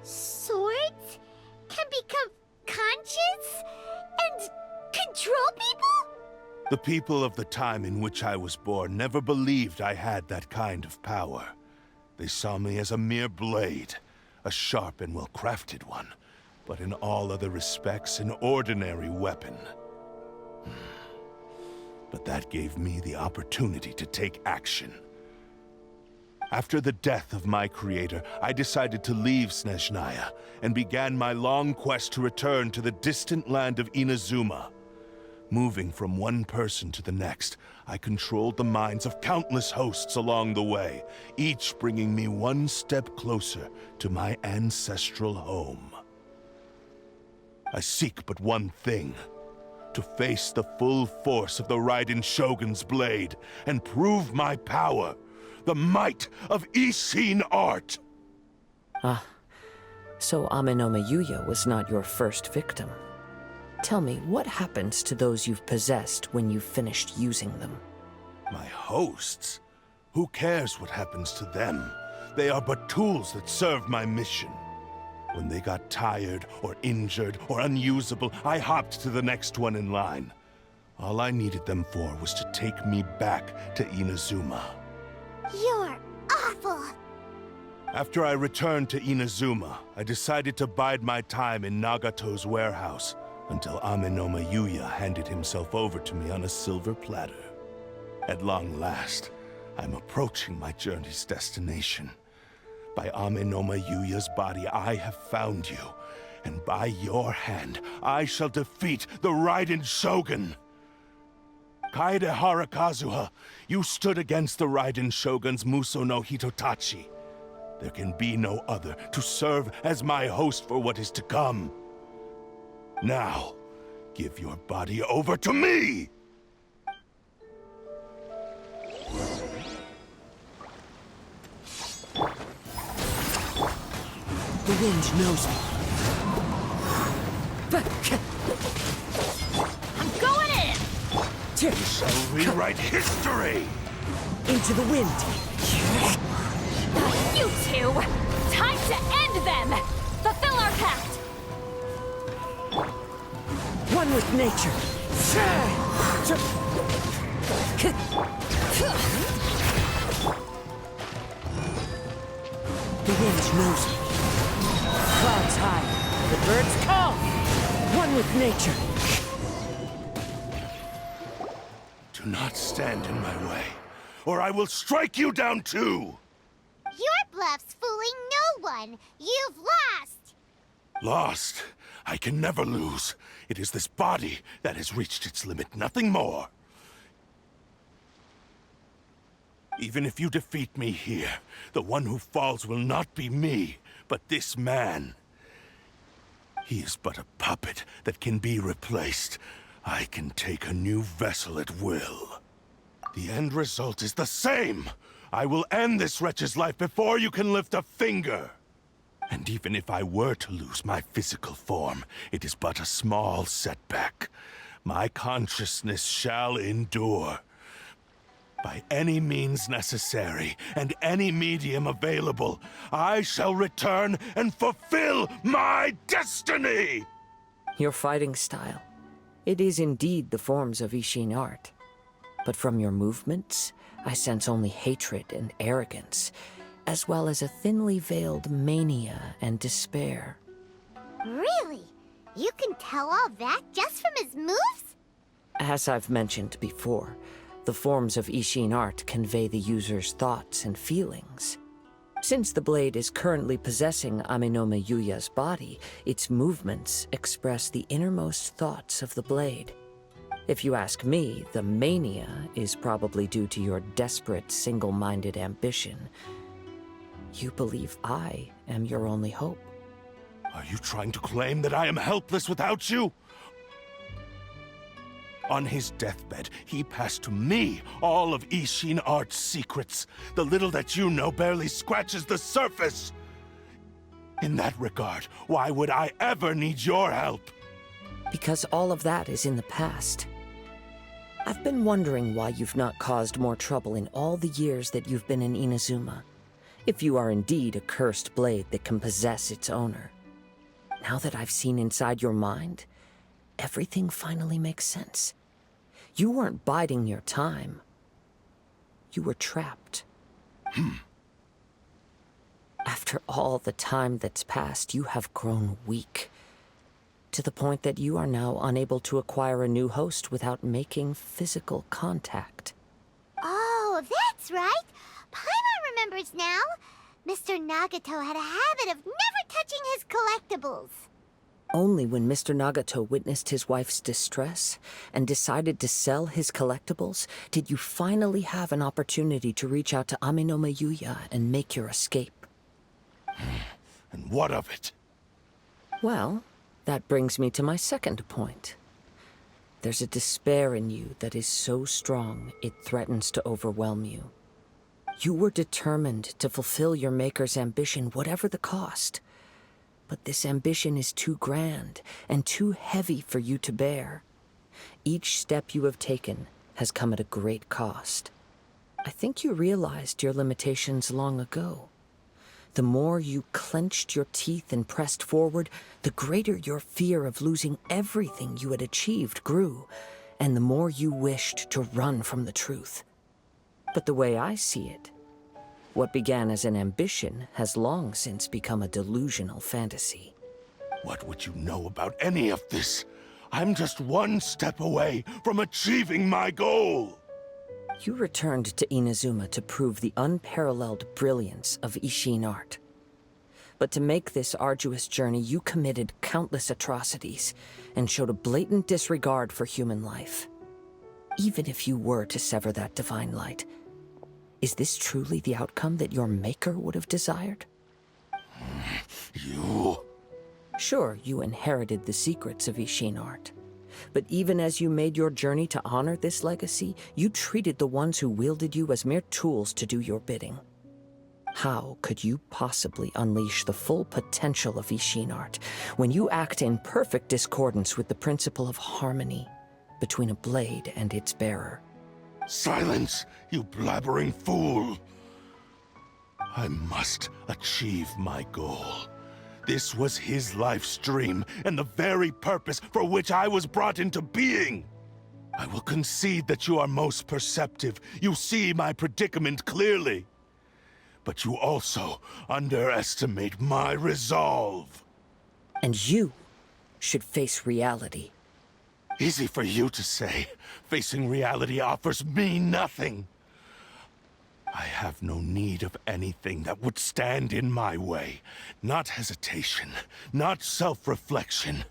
S2: swords can become conscious and control people?
S3: The people of the time in which I was born never believed I had that kind of power. They saw me as a mere blade, a sharp and well-crafted one, but in all other respects an ordinary weapon. But that gave me the opportunity to take action. After the death of my creator, I decided to leave Snezhnaya and began my long quest to return to the distant land of Inazuma. Moving from one person to the next, I controlled the minds of countless hosts along the way, each bringing me one step closer to my ancestral home. I seek but one thing: to face the full force of the Raiden Shogun's blade and prove my power, the might of Ishin art.
S5: Ah, so Amenoma Yuya was not your first victim. Tell me, what happens to those you've possessed when you've finished using them?
S3: My hosts? Who cares what happens to them? They are but tools that serve my mission. When they got tired, or injured, or unusable, I hopped to the next one in line. All I needed them for was to take me back to Inazuma.
S2: You're awful!
S3: After I returned to Inazuma, I decided to bide my time in Nagato's warehouse until Amenoma Yuya handed himself over to me on a silver platter. At long last, I'm approaching my journey's destination. By Amenoma Yuya's body, I have found you, and by your hand, I shall defeat the Raiden Shogun! Kaedahara Kazuha, you stood against the Raiden Shogun's Muso no Hitotachi. There can be no other to serve as my host for what is to come. Now, give your body over to me!
S10: The wind knows me.
S1: I'm going in!
S3: We shall rewrite history!
S10: Into the wind.
S1: You two! Time to end them! Fulfill our pact!
S10: One with nature. The wind knows me. Clouds high, the birds call. One with nature.
S3: Do not stand in my way, or I will strike you down too!
S2: Your bluff's fooling no one! You've lost!
S3: Lost? I can never lose. It is this body that has reached its limit, nothing more. Even if you defeat me here, the one who falls will not be me, but this man. He is but a puppet that can be replaced. I can take a new vessel at will. The end result is the same! I will end this wretch's life before you can lift a finger! And even if I were to lose my physical form, it is but a small setback. My consciousness shall endure. By any means necessary, and any medium available, I shall return and fulfill my destiny!
S5: Your fighting style. It is indeed the forms of Ishin art. But from your movements, I sense only hatred and arrogance, as well as a thinly veiled mania and despair.
S2: Really? You can tell all that just from his moves?
S5: As I've mentioned before, the forms of Ishin art convey the user's thoughts and feelings. Since the blade is currently possessing Amenoma Yuya's body, its movements express the innermost thoughts of the blade. If you ask me, the mania is probably due to your desperate, single-minded ambition. You believe I am your only hope.
S3: Are you trying to claim that I am helpless without you? On his deathbed, he passed to me all of Ishin art's secrets. The little that you know barely scratches the surface. In that regard, why would I ever need your help?
S5: Because all of that is in the past. I've been wondering why you've not caused more trouble in all the years that you've been in Inazuma. If you are indeed a cursed blade that can possess its owner. Now that I've seen inside your mind, everything finally makes sense. You weren't biding your time. You were trapped. After all the time that's passed, you have grown weak. To the point that you are now unable to acquire a new host without making physical contact.
S2: Oh, that's right. Paimon remembers now. Mr. Nagato had a habit of never touching his collectibles.
S5: Only when Mr. Nagato witnessed his wife's distress and decided to sell his collectibles did you finally have an opportunity to reach out to Ame-no-me Yuya and make your escape.
S3: And what of it?
S5: Well, that brings me to my second point. There's a despair in you that is so strong it threatens to overwhelm you. You were determined to fulfill your maker's ambition, whatever the cost. But this ambition is too grand and too heavy for you to bear. Each step you have taken has come at a great cost. I think you realized your limitations long ago. The more you clenched your teeth and pressed forward, the greater your fear of losing everything you had achieved grew, and the more you wished to run from the truth. But the way I see it, what began as an ambition has long since become a delusional fantasy.
S3: What would you know about any of this? I'm just one step away from achieving my goal!
S5: You returned to Inazuma to prove the unparalleled brilliance of Ishin art. But to make this arduous journey, you committed countless atrocities and showed a blatant disregard for human life. Even if you were to sever that divine light, is this truly the outcome that your maker would have desired?
S3: You...
S5: Sure, you inherited the secrets of Ishin art. But even as you made your journey to honor this legacy, you treated the ones who wielded you as mere tools to do your bidding. How could you possibly unleash the full potential of Ishin art when you act in perfect discordance with the principle of harmony between a blade and its bearer?
S3: Silence, you blabbering fool! I must achieve my goal. This was his life's dream, and the very purpose for which I was brought into being. I will concede that you are most perceptive. You see my predicament clearly. But you also underestimate my resolve.
S5: And you should face reality.
S3: Easy for you to say. Facing reality offers me nothing. I have no need of anything that would stand in my way. Not hesitation, not self-reflection,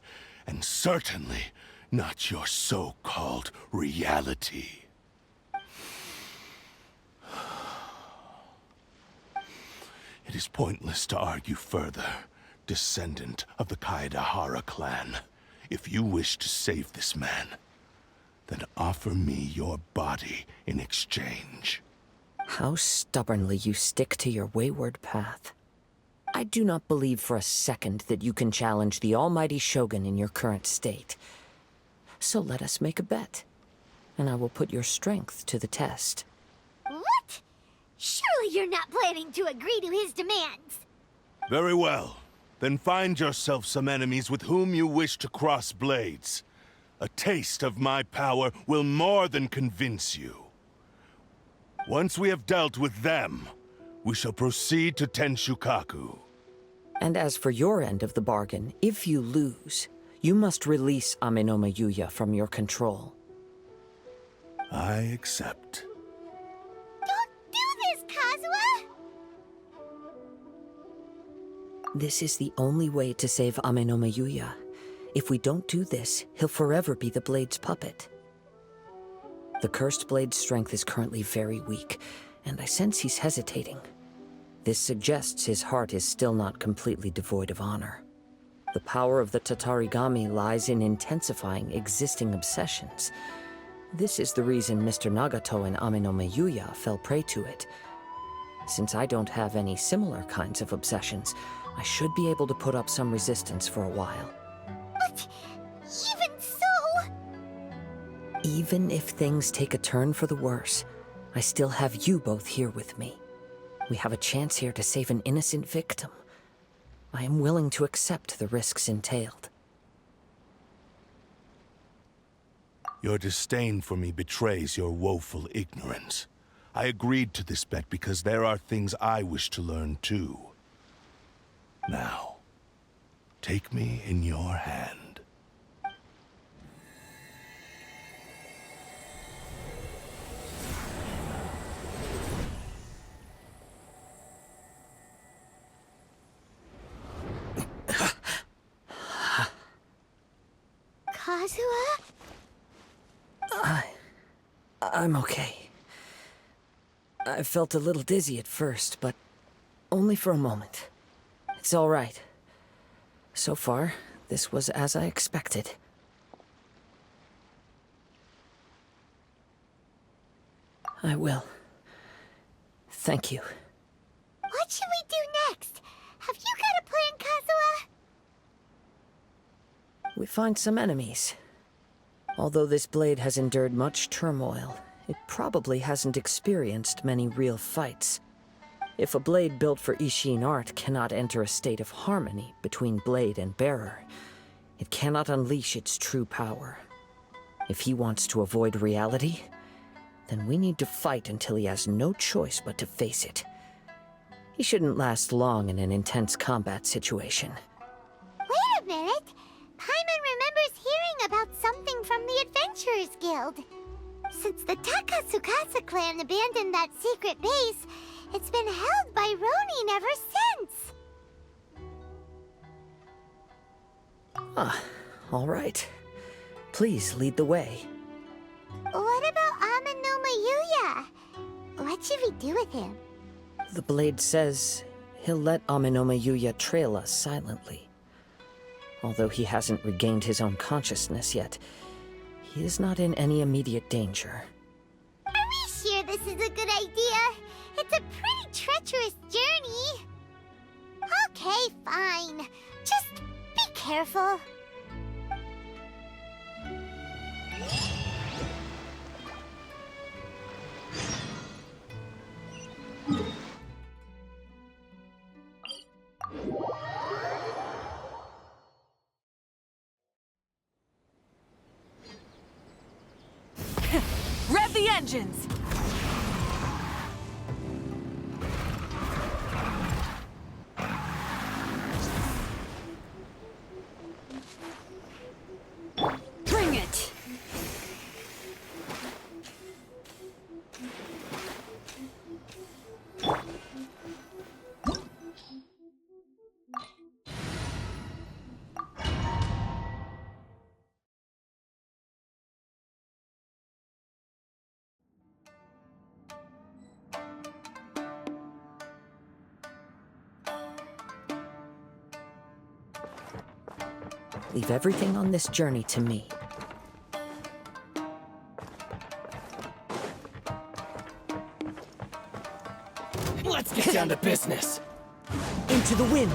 S3: and certainly not your so-called reality. It is pointless to argue further, descendant of the Kaedahara clan. If you wish to save this man, then offer me your body in exchange.
S5: How stubbornly you stick to your wayward path. I do not believe for a second that you can challenge the almighty Shogun in your current state. So let us make a bet, and I will put your strength to the test.
S2: What? Surely you're not planning to agree to his demands.
S3: Very well. Then find yourself some enemies with whom you wish to cross blades. A taste of my power will more than convince you. Once we have dealt with them, we shall proceed to Tenshukaku.
S5: And as for your end of the bargain, if you lose, you must release Ame-no-me Yuya from your control.
S3: I accept.
S2: Don't do this, Kazuha!
S5: This is the only way to save Ame-no-me Yuya. If we don't do this, he'll forever be the Blade's puppet. The Cursed Blade's strength is currently very weak, and I sense he's hesitating. This suggests his heart is still not completely devoid of honor. The power of the Tatarigami lies in intensifying existing obsessions. This is the reason Mr. Nagato and Ame-no-me Yuya fell prey to it. Since I don't have any similar kinds of obsessions, I should be able to put up some resistance for a while.
S2: But even so...
S5: Even if things take a turn for the worse, I still have you both here with me. We have a chance here to save an innocent victim. I am willing to accept the risks entailed.
S3: Your disdain for me betrays your woeful ignorance. I agreed to this bet because there are things I wish to learn too. Now, take me in your hand.
S2: Kazuha?
S5: I'm okay. I felt a little dizzy at first, but only for a moment. It's all right. So far, this was as I expected. I will. Thank you.
S2: What should we do next? Have you got a plan, Kazuha?
S5: We find some enemies. Although this blade has endured much turmoil, it probably hasn't experienced many real fights. If a blade built for Ishin art cannot enter a state of harmony between blade and bearer, it cannot unleash its true power. If he wants to avoid reality, then we need to fight until he has no choice but to face it. He shouldn't last long in an intense combat situation.
S2: Wait a minute! Paimon remembers hearing about something from the Adventurers Guild. Since the Takasukasa clan abandoned that secret base, it's been held by Ronin ever since.
S5: All right. Please lead the way.
S2: What about Amanoma Yuya? What should we do with him?
S5: The blade says he'll let Amanoma Yuya trail us silently. Although he hasn't regained his own consciousness yet, he is not in any immediate danger.
S2: Are we sure this is a good idea? It's a pretty treacherous journey. Okay, fine. Just be careful.
S1: Rev the engines! Bring it!
S5: Leave everything on this journey to me.
S10: Let's get down to business.
S5: Into the wind!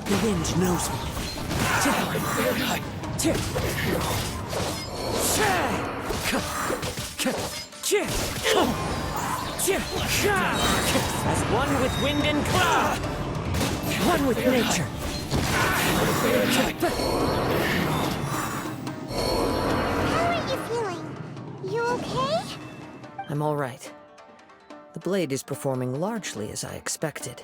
S5: The wind knows me. As one with wind and cloud, one with nature.
S2: How are you feeling? You okay?
S5: I'm all right. The blade is performing largely as I expected.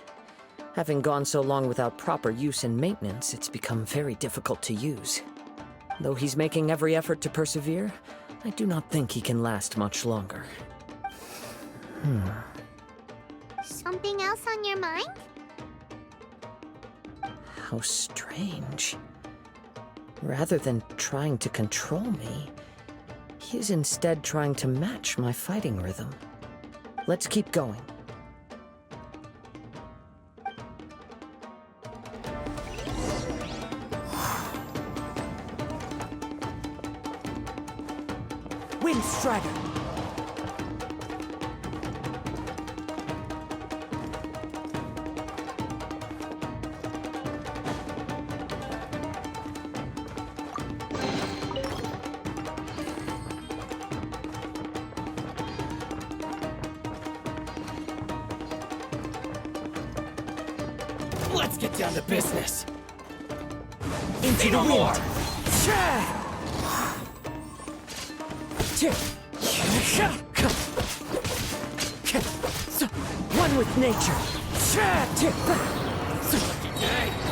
S5: Having gone so long without proper use and maintenance, it's become very difficult to use. Though he's making every effort to persevere, I do not think he can last much longer.
S2: Something else on your mind?
S5: How strange. Rather than trying to control me, he is instead trying to match my fighting rhythm. Let's keep going.
S10: Wind Strider! Let's get down to business! Into the wind! One with nature!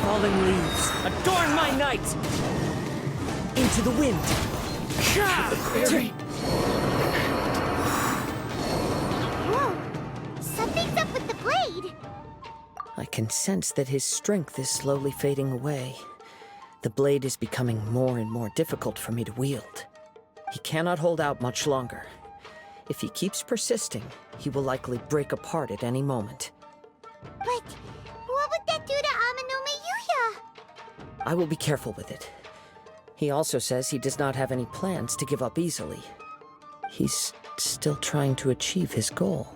S10: Falling leaves, adorn my night! Into the wind!
S2: Whoa! Something's up with the blade!
S5: I can sense that his strength is slowly fading away. The blade is becoming more and more difficult for me to wield. He cannot hold out much longer. If he keeps persisting, he will likely break apart at any moment.
S2: But what would that do to Amanome Yuya?
S5: I will be careful with it. He also says he does not have any plans to give up easily. He's still trying to achieve his goal.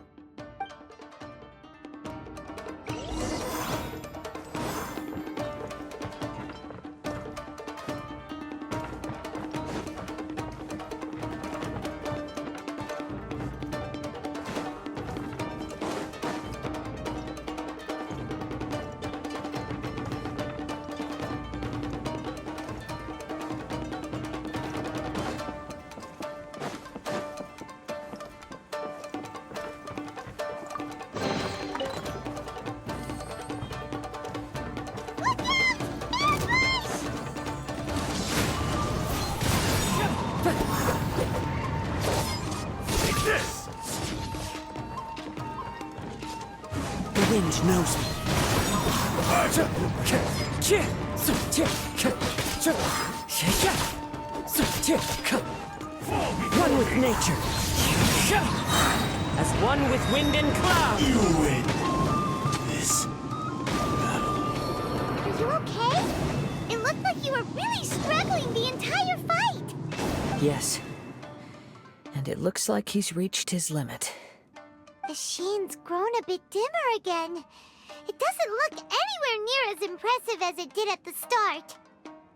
S10: The wind knows me. One with nature. As one with wind and cloud.
S3: You win this battle.
S2: Are you okay? It looked like you were really struggling the entire fight.
S5: Yes. And it looks like he's reached his limit.
S2: The sheen's grown a bit dimmer again. It doesn't look anywhere near as impressive as it did at the start.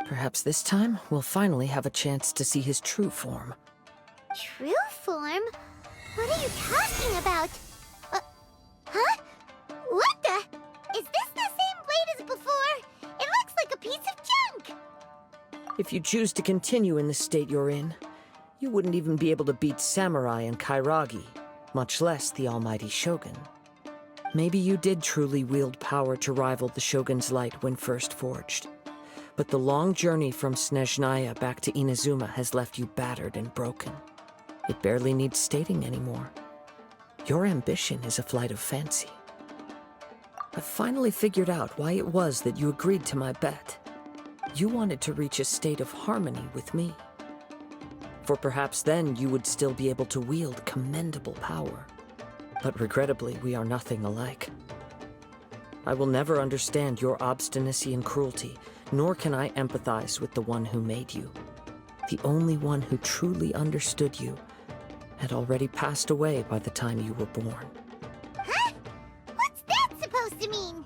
S5: Perhaps this time, we'll finally have a chance to see his true form.
S2: True form? What are you talking about? Huh? What the? Is this the same blade as before? It looks like a piece of junk!
S5: If you choose to continue in the state you're in, you wouldn't even be able to beat Samurai and Kairagi, much less the almighty Shogun. Maybe you did truly wield power to rival the Shogun's light when first forged. But the long journey from Snezhnaya back to Inazuma has left you battered and broken. It barely needs stating anymore. Your ambition is a flight of fancy. I've finally figured out why it was that you agreed to my bet. You wanted to reach a state of harmony with me. For perhaps then you would still be able to wield commendable power. But regrettably, we are nothing alike. I will never understand your obstinacy and cruelty, nor can I empathize with the one who made you. The only one who truly understood you had already passed away by the time you were born.
S2: Huh? What's that supposed to mean?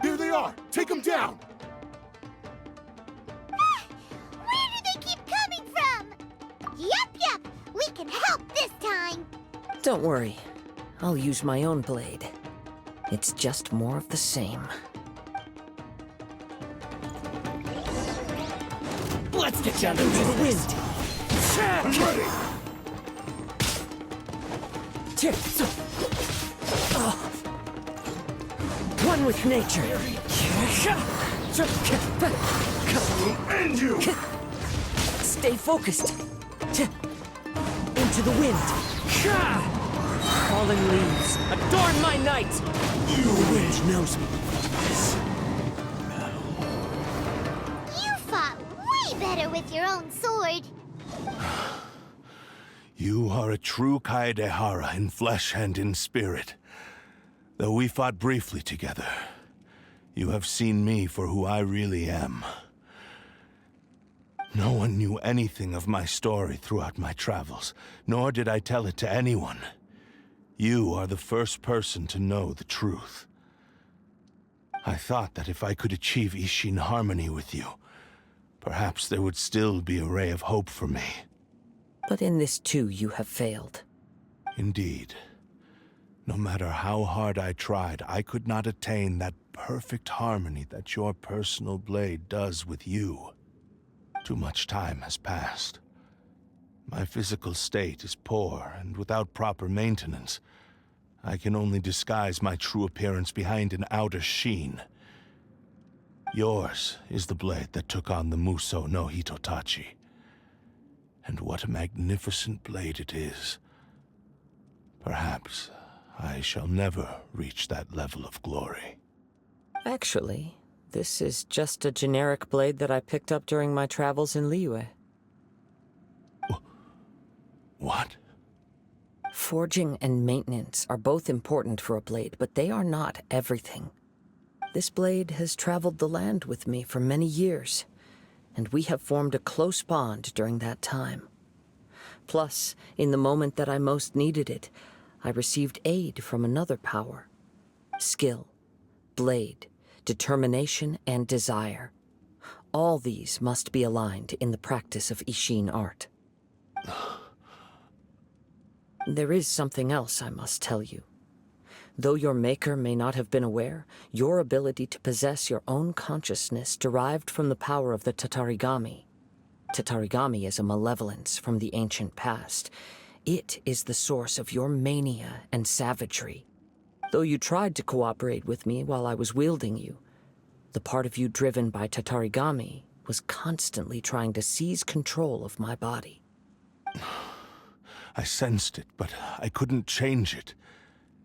S3: Here they are! Take them down!
S2: Where do they keep coming from? Yup, we can help this time.
S5: Don't worry. I'll use my own blade. It's just more of the same.
S10: Let's get down to the wind.
S3: I'm ready!
S10: One with nature.
S3: We'll end you!
S10: Stay focused. Into the wind. Falling leaves, adorn my night. The wind knows me.
S2: You fought way better with your own sword.
S3: You are a true Kaedahara in flesh and in spirit. Though we fought briefly together, you have seen me for who I really am. No one knew anything of my story throughout my travels, nor did I tell it to anyone. You are the first person to know the truth. I thought that if I could achieve Ishin harmony with you, perhaps there would still be a ray of hope for me.
S5: But in this too, you have failed.
S3: Indeed. No matter how hard I tried, I could not attain that perfect harmony that your personal blade does with you. Too much time has passed. My physical state is poor, and without proper maintenance, I can only disguise my true appearance behind an outer sheen. Yours is the blade that took on the Muso no Hitotachi. And what a magnificent blade it is. Perhaps I shall never reach that level of glory.
S5: Actually, this is just a generic blade that I picked up during my travels in Liyue.
S3: What?
S5: Forging and maintenance are both important for a blade, but they are not everything. This blade has traveled the land with me for many years, and we have formed a close bond during that time. Plus, in the moment that I most needed it, I received aid from another power. Skill, blade, determination, and desire. All these must be aligned in the practice of Ishin art. There is something else I must tell you. Though your maker may not have been aware, your ability to possess your own consciousness derived from the power of the Tatarigami. Tatarigami is a malevolence from the ancient past. It is the source of your mania and savagery. Though you tried to cooperate with me while I was wielding you, the part of you driven by Tatarigami was constantly trying to seize control of my body.
S3: I sensed it, but I couldn't change it.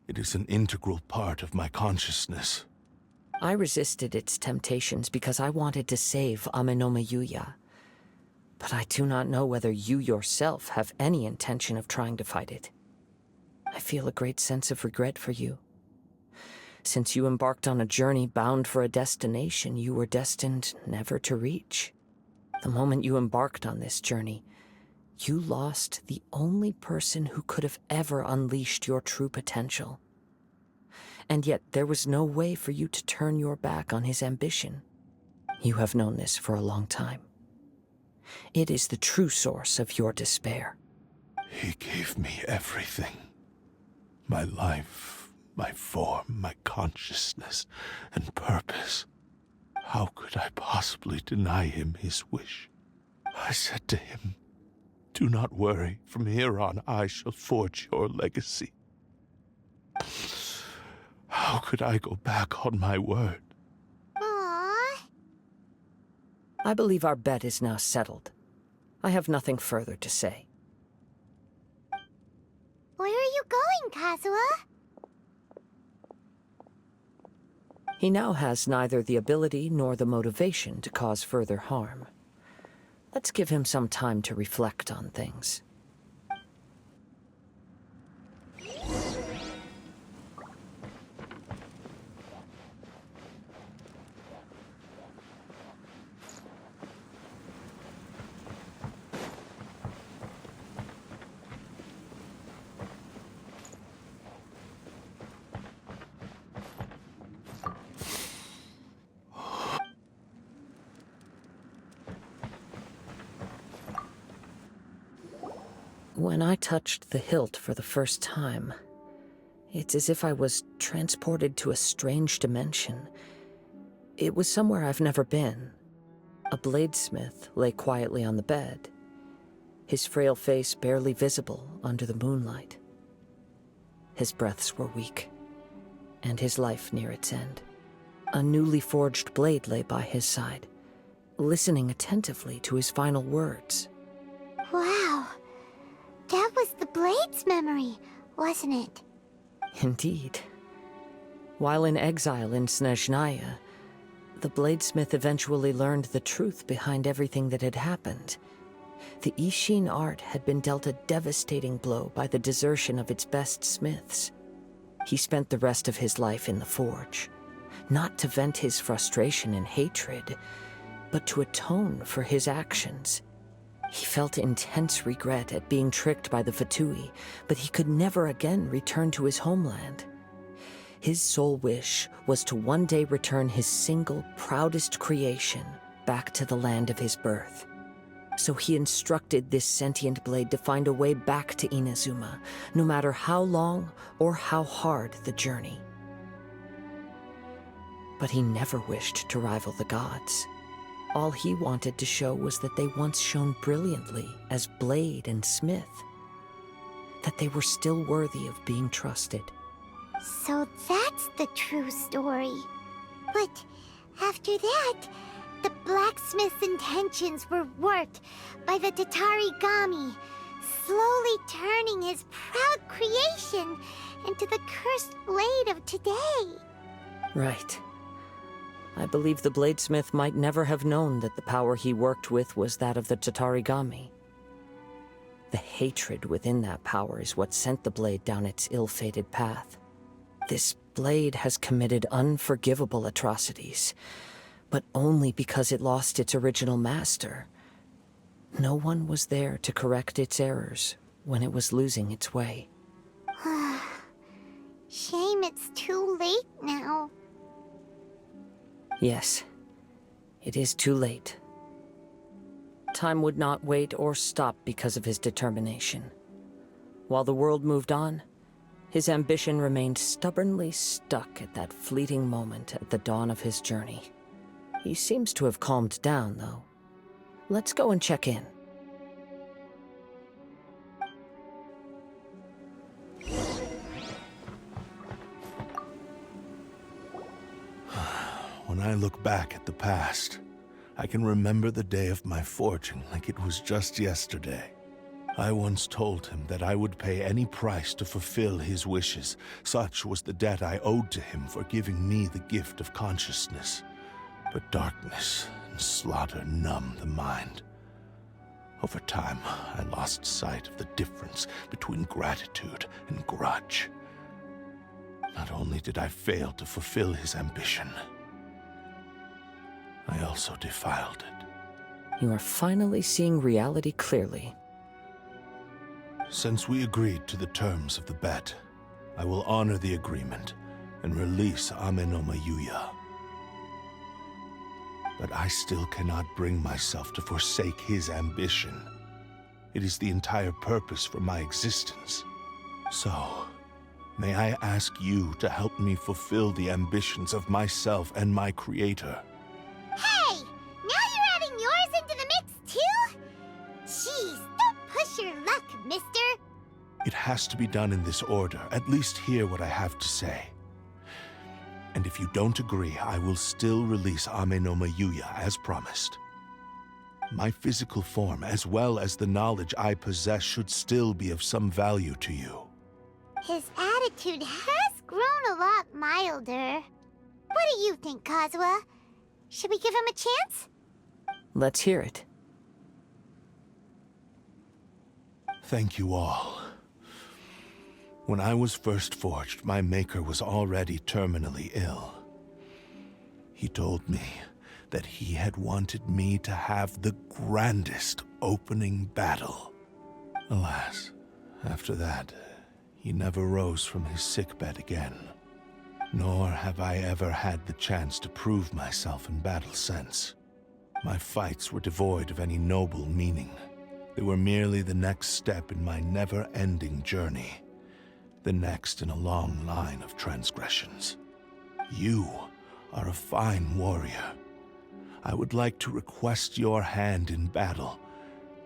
S3: It is an integral part of my consciousness.
S5: I resisted its temptations because I wanted to save Amenome Yuya. But I do not know whether you yourself have any intention of trying to fight it. I feel a great sense of regret for you. Since you embarked on a journey bound for a destination you were destined never to reach. The moment you embarked on this journey, you lost the only person who could have ever unleashed your true potential. And yet there was no way for you to turn your back on his ambition. You have known this for a long time. It is the true source of your despair.
S3: He gave me everything. My life, my form, my consciousness, and purpose. How could I possibly deny him his wish? I said to him, "Do not worry. From here on, I shall forge your legacy." How could I go back on my word?
S2: Aww.
S5: I believe our bet is now settled. I have nothing further to say.
S2: Where are you going, Kazuha?
S5: He now has neither the ability nor the motivation to cause further harm. Let's give him some time to reflect on things. When I touched the hilt for the first time, it's as if I was transported to a strange dimension. It was somewhere I've never been. A bladesmith lay quietly on the bed, his frail face barely visible under the moonlight. His breaths were weak, and his life near its end. A newly forged blade lay by his side, listening attentively to his final words.
S2: Wow. That was the Blade's memory, wasn't it?
S5: Indeed. While in exile in Snezhnaya, the bladesmith eventually learned the truth behind everything that had happened. The Ishin art had been dealt a devastating blow by the desertion of its best smiths. He spent the rest of his life in the forge, not to vent his frustration and hatred, but to atone for his actions. He felt intense regret at being tricked by the Fatui, but he could never again return to his homeland. His sole wish was to one day return his single, proudest creation back to the land of his birth. So he instructed this sentient blade to find a way back to Inazuma, no matter how long or how hard the journey. But he never wished to rival the gods. All he wanted to show was that they once shone brilliantly as blade and smith, that they were still worthy of being trusted.
S2: So that's the true story. But after that, the blacksmith's intentions were warped by the Tatarigami, slowly turning his proud creation into the cursed blade of today.
S5: Right. I believe the bladesmith might never have known that the power he worked with was that of the Tatarigami. The hatred within that power is what sent the blade down its ill-fated path. This blade has committed unforgivable atrocities, but only because it lost its original master. No one was there to correct its errors when it was losing its way.
S2: Shame it's too late now.
S5: Yes, it is too late. Time would not wait or stop because of his determination. While the world moved on, his ambition remained stubbornly stuck at that fleeting moment at the dawn of his journey. He seems to have calmed down, though. Let's go and check in.
S3: When I look back at the past, I can remember the day of my forging like it was just yesterday. I once told him that I would pay any price to fulfill his wishes. Such was the debt I owed to him for giving me the gift of consciousness. But darkness and slaughter numb the mind. Over time, I lost sight of the difference between gratitude and grudge. Not only did I fail to fulfill his ambition, I also defiled it.
S5: You are finally seeing reality clearly.
S3: Since we agreed to the terms of the bet, I will honor the agreement and release Ame no Mayuya. But I still cannot bring myself to forsake his ambition. It is the entire purpose for my existence. So, may I ask you to help me fulfill the ambitions of myself and my creator?
S2: Hey! Now you're adding yours into the mix, too? Jeez, don't push your luck, mister.
S3: It has to be done in this order. At least hear what I have to say. And if you don't agree, I will still release Ame no Mayuya as promised. My physical form, as well as the knowledge I possess, should still be of some value to you.
S2: His attitude has grown a lot milder. What do you think, Kazuha? Should we give him a chance?
S5: Let's hear it.
S3: Thank you all. When I was first forged, my maker was already terminally ill. He told me that he had wanted me to have the grandest opening battle. Alas, after that, he never rose from his sickbed again. Nor have I ever had the chance to prove myself in battle since. My fights were devoid of any noble meaning. They were merely the next step in my never-ending journey. The next in a long line of transgressions. You are a fine warrior. I would like to request your hand in battle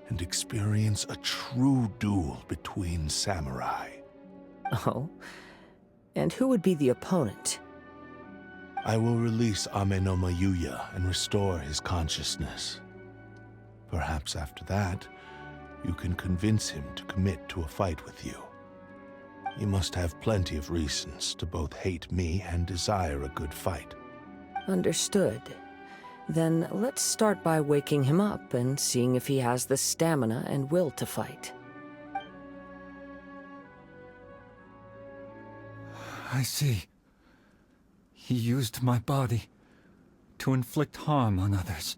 S3: and experience a true duel between samurai.
S5: Oh? And who would be the opponent?
S3: I will release Ame no Mayuya and restore his consciousness. Perhaps after that, you can convince him to commit to a fight with you. You must have plenty of reasons to both hate me and desire a good fight.
S5: Understood. Then let's start by waking him up and seeing if he has the stamina and will to fight.
S7: I see. He used my body to inflict harm on others.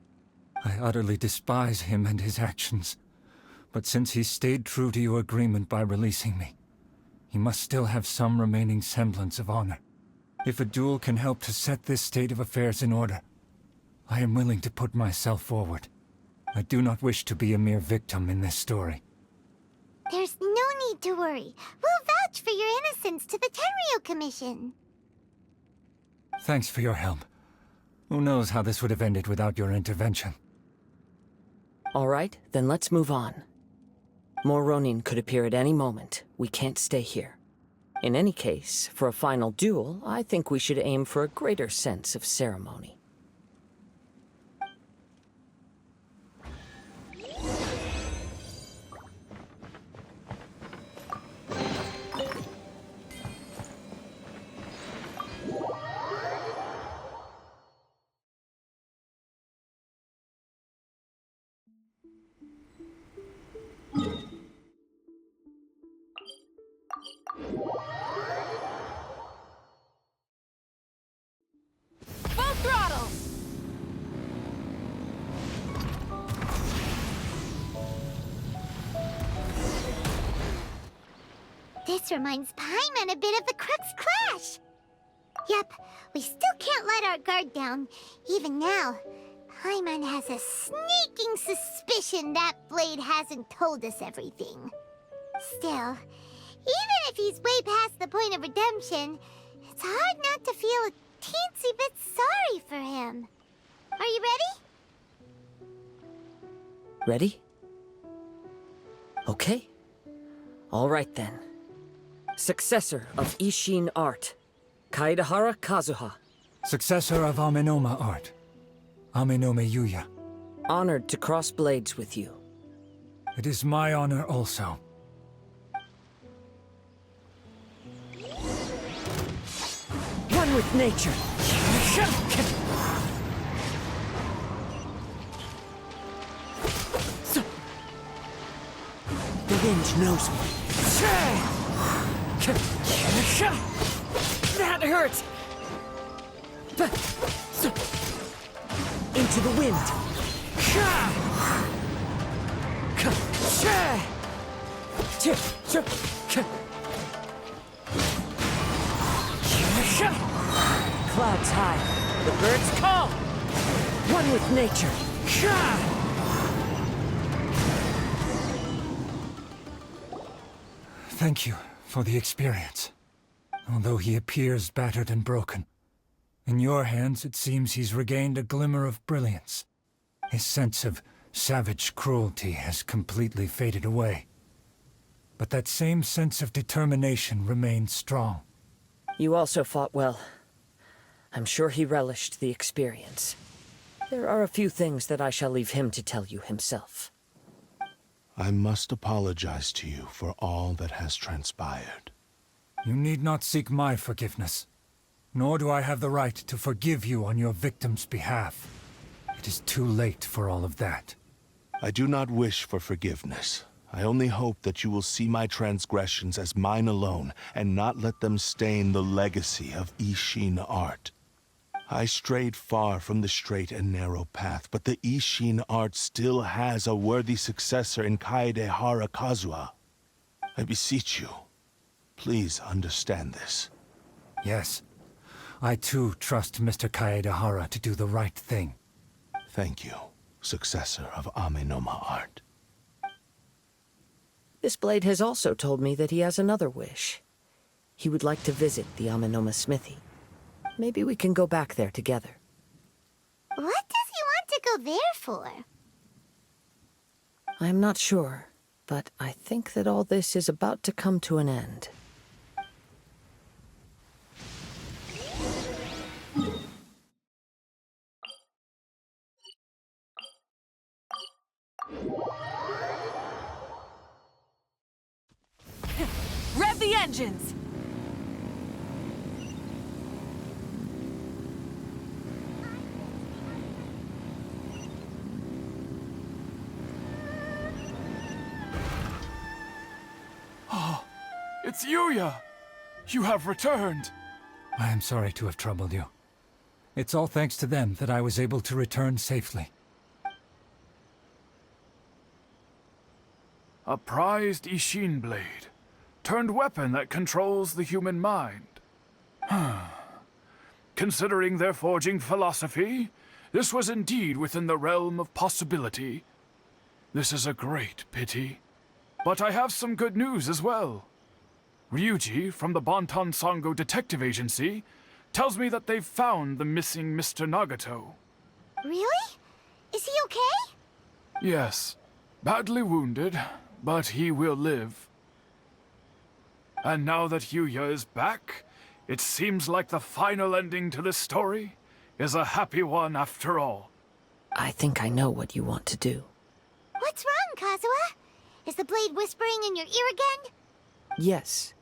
S7: I utterly despise him and his actions. But since he stayed true to your agreement by releasing me, he must still have some remaining semblance of honor. If a duel can help to set this state of affairs in order, I am willing to put myself forward. I do not wish to be a mere victim in this story.
S2: There's no need to worry. We'll vouch for your innocence to the Tenryo Commission.
S7: Thanks for your help. Who knows how this would have ended without your intervention.
S5: All right, then let's move on. More Ronin could appear at any moment. We can't stay here. In any case, for a final duel, I think we should aim for a greater sense of ceremony.
S1: Full throttle!
S2: This reminds Paimon a bit of the Crux Clash. Yep, we still can't let our guard down. Even now, Paimon has a sneaking suspicion that Blade hasn't told us everything. Still, even if he's way past the point of redemption, it's hard not to feel a teensy bit sorry for him. Are you ready?
S5: Ready? Okay. All right then. Successor of Ishin art, Kaedahara Kazuha.
S7: Successor of Amenoma art, Amenome Yuya.
S5: Honored to cross blades with you.
S7: It is my honor also.
S5: One with nature. The wind knows me. That hurts! Into the wind. Clouds high, the birds call. One with nature.
S7: Thank you for the experience. Although he appears battered and broken, in your hands it seems he's regained a glimmer of brilliance. His sense of savage cruelty has completely faded away. But that same sense of determination remains strong.
S5: You also fought well. I'm sure he relished the experience. There are a few things that I shall leave him to tell you himself.
S3: I must apologize to you for all that has transpired.
S7: You need not seek my forgiveness. Nor do I have the right to forgive you on your victim's behalf. It is too late for all of that.
S3: I do not wish for forgiveness. I only hope that you will see my transgressions as mine alone, and not let them stain the legacy of Ishin art. I strayed far from the straight and narrow path, but the Ishin art still has a worthy successor in Kaedahara Kazuha. I beseech you, please understand this.
S7: Yes, I too trust Mr. Kaedahara to do the right thing.
S3: Thank you, successor of Amenoma art.
S5: This blade has also told me that he has another wish. He would like to visit the Amenoma smithy. Maybe we can go back there together.
S2: What does he want to go there for?
S5: I'm not sure, but I think that all this is about to come to an end.
S1: Rev the engines!
S8: It's Yuya! You have returned!
S7: I am sorry to have troubled you. It's all thanks to them that I was able to return safely.
S8: A prized Ishin blade, turned weapon that controls the human mind. Considering their forging philosophy, this was indeed within the realm of possibility. This is a great pity. But I have some good news as well. Ryuji, from the Bonton Sango Detective Agency, tells me that they've found the missing Mr. Nagato.
S2: Really? Is he okay?
S8: Yes, badly wounded, but he will live. And now that Yuya is back, it seems like the final ending to this story is a happy one after all.
S5: I think I know what you want to do.
S2: What's wrong, Kazuha? Is the blade whispering in your ear again?
S5: Yes.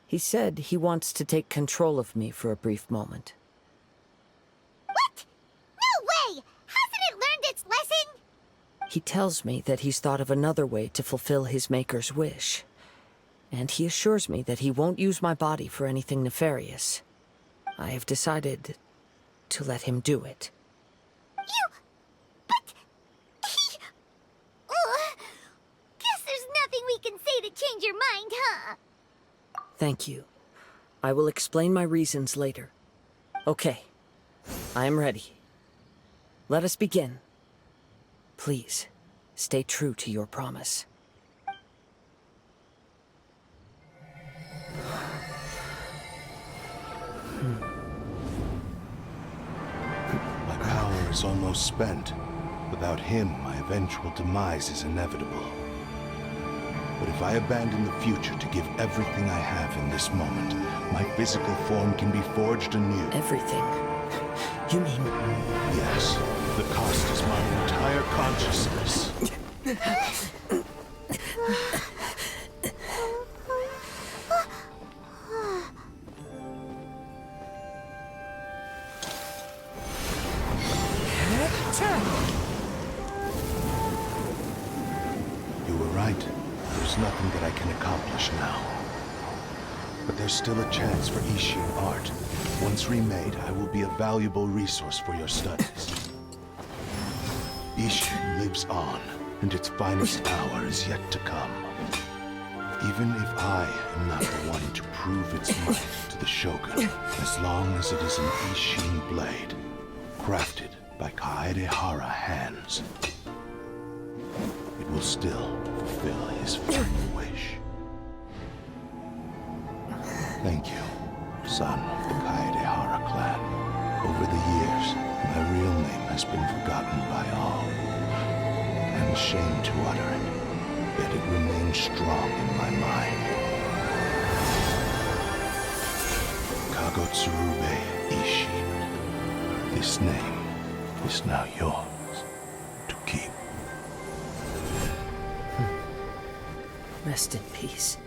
S5: He said he wants to take control of me for a brief moment.
S2: What? No way! Hasn't it learned its lesson?
S5: He tells me that he's thought of another way to fulfill his maker's wish. And he assures me that he won't use my body for anything nefarious. I have decided to let him do it.
S2: But... Guess there's nothing we can say to change your mind, huh?
S5: Thank you. I will explain my reasons later. Okay. I am ready. Let us begin. Please, stay true to your promise.
S3: My power is almost spent. Without him, my eventual demise is inevitable. But if I abandon the future to give everything I have in this moment, my physical form can be forged anew.
S5: Everything? You mean...
S3: Yes. The cost is my entire consciousness. You were right. There's nothing that I can accomplish now. But there's still a chance for Ishin art. Once remade, I will be a valuable resource for your studies. Ishin lives on, and its finest hour is yet to come. Even if I am not the one to prove its might to the Shogun, as long as it is an Ishin blade, crafted by Kaedahara hands, it will still fulfill his final wish. Thank you, son of the Kaedahara clan. Over the years, my real name has been forgotten by all. I'm ashamed to utter it, yet it remains strong in my mind. Kagotsurube Ishin. This name is now yours to keep.
S5: Rest in peace.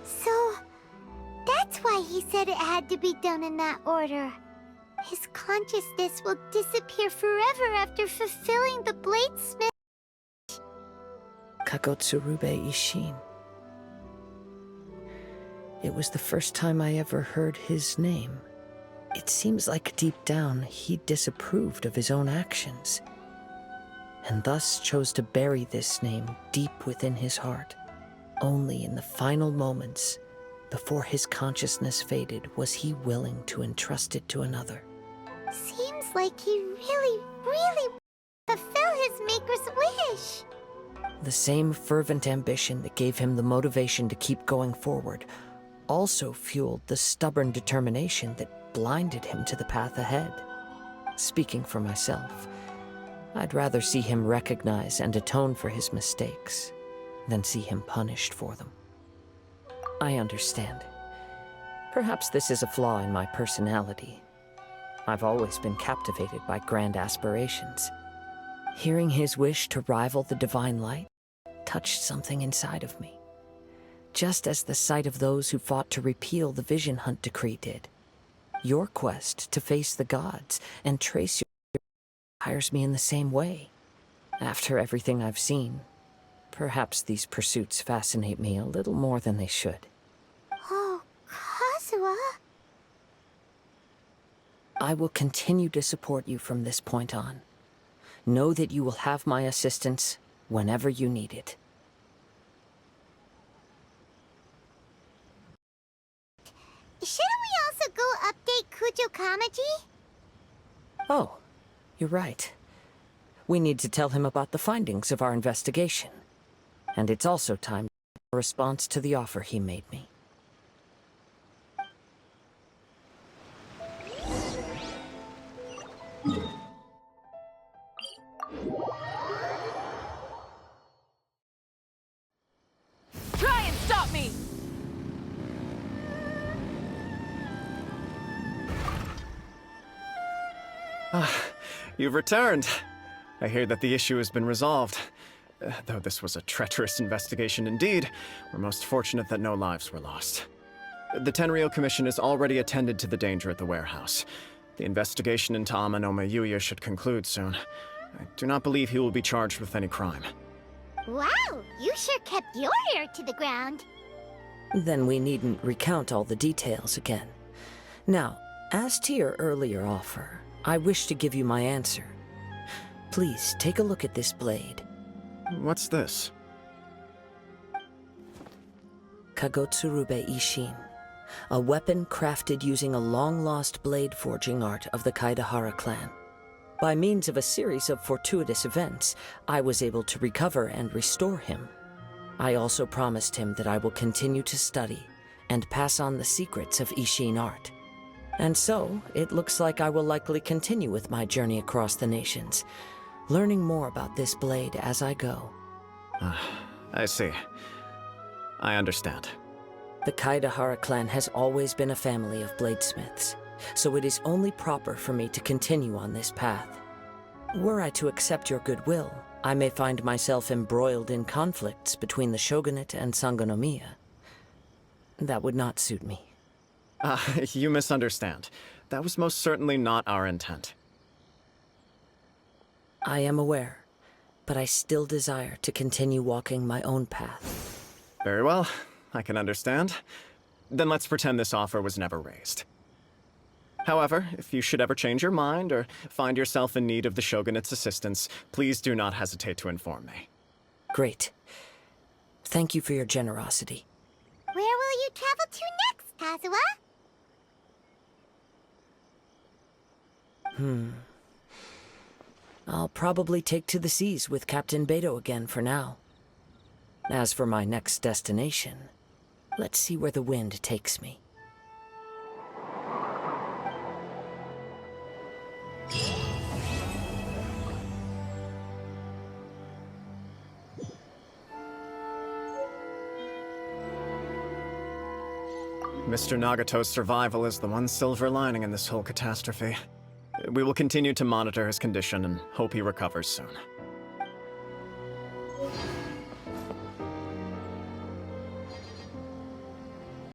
S2: So, that's why he said it had to be done in that order. His consciousness will disappear forever after fulfilling the bladesmith.
S5: Kagotsurube Ishin. It was the first time I ever heard his name. It seems like deep down he disapproved of his own actions, and thus chose to bury this name deep within his heart. Only in the final moments, before his consciousness faded, was he willing to entrust it to another.
S2: Seems like he really fulfill his maker's wish.
S5: The same fervent ambition that gave him the motivation to keep going forward also fueled the stubborn determination that blinded him to the path ahead. Speaking for myself, I'd rather see him recognize and atone for his mistakes than see him punished for them. I understand. Perhaps this is a flaw in my personality. I've always been captivated by grand aspirations. Hearing his wish to rival the divine light touched something inside of me, just as the sight of those who fought to repeal the Vision Hunt decree did. Your quest to face the gods and trace your inspires me in the same way. After everything I've seen, perhaps these pursuits fascinate me a little more than they should.
S2: Oh, Kazuha.
S5: I will continue to support you from this point on. Know that you will have my assistance whenever you need it.
S2: Shouldn't we also go update Kujo Kamaji?
S5: Oh, you're right. We need to tell him about the findings of our investigation. And it's also time for a response to the offer he made me.
S1: Try and stop me!
S6: You've returned. I hear that the issue has been resolved. Though this was a treacherous investigation indeed, we're most fortunate that no lives were lost. The Tenryou Commission has already attended to the danger at the warehouse. The investigation into Amanome Yuya should conclude soon. I do not believe he will be charged with any crime.
S2: Wow, you sure kept your ear to the ground.
S5: Then we needn't recount all the details again. Now, as to your earlier offer, I wish to give you my answer. Please, take a look at this blade.
S6: What's this?
S5: Kagotsurube Ishin. A weapon crafted using a long-lost blade forging art of the Kaedahara clan. By means of a series of fortuitous events, I was able to recover and restore him. I also promised him that I will continue to study and pass on the secrets of Ishin art. And so, it looks like I will likely continue with my journey across the nations, learning more about this blade as I go.
S6: I see. I understand.
S5: The Kaedahara clan has always been a family of bladesmiths, so it is only proper for me to continue on this path. Were I to accept your goodwill, I may find myself embroiled in conflicts between the shogunate and Sangonomiya. That would not suit me.
S6: You misunderstand. That was most certainly not our intent.
S5: I am aware, but I still desire to continue walking my own path.
S6: Very well. I can understand. Then let's pretend this offer was never raised. However, if you should ever change your mind or find yourself in need of the Shogunate's assistance, please do not hesitate to inform me.
S5: Great. Thank you for your generosity.
S2: Where will you travel to next, Kazuha?
S5: I'll probably take to the seas with Captain Beto again for now. As for my next destination, let's see where the wind takes me.
S6: Mr. Nagato's survival is the one silver lining in this whole catastrophe. We will continue to monitor his condition and hope he recovers soon.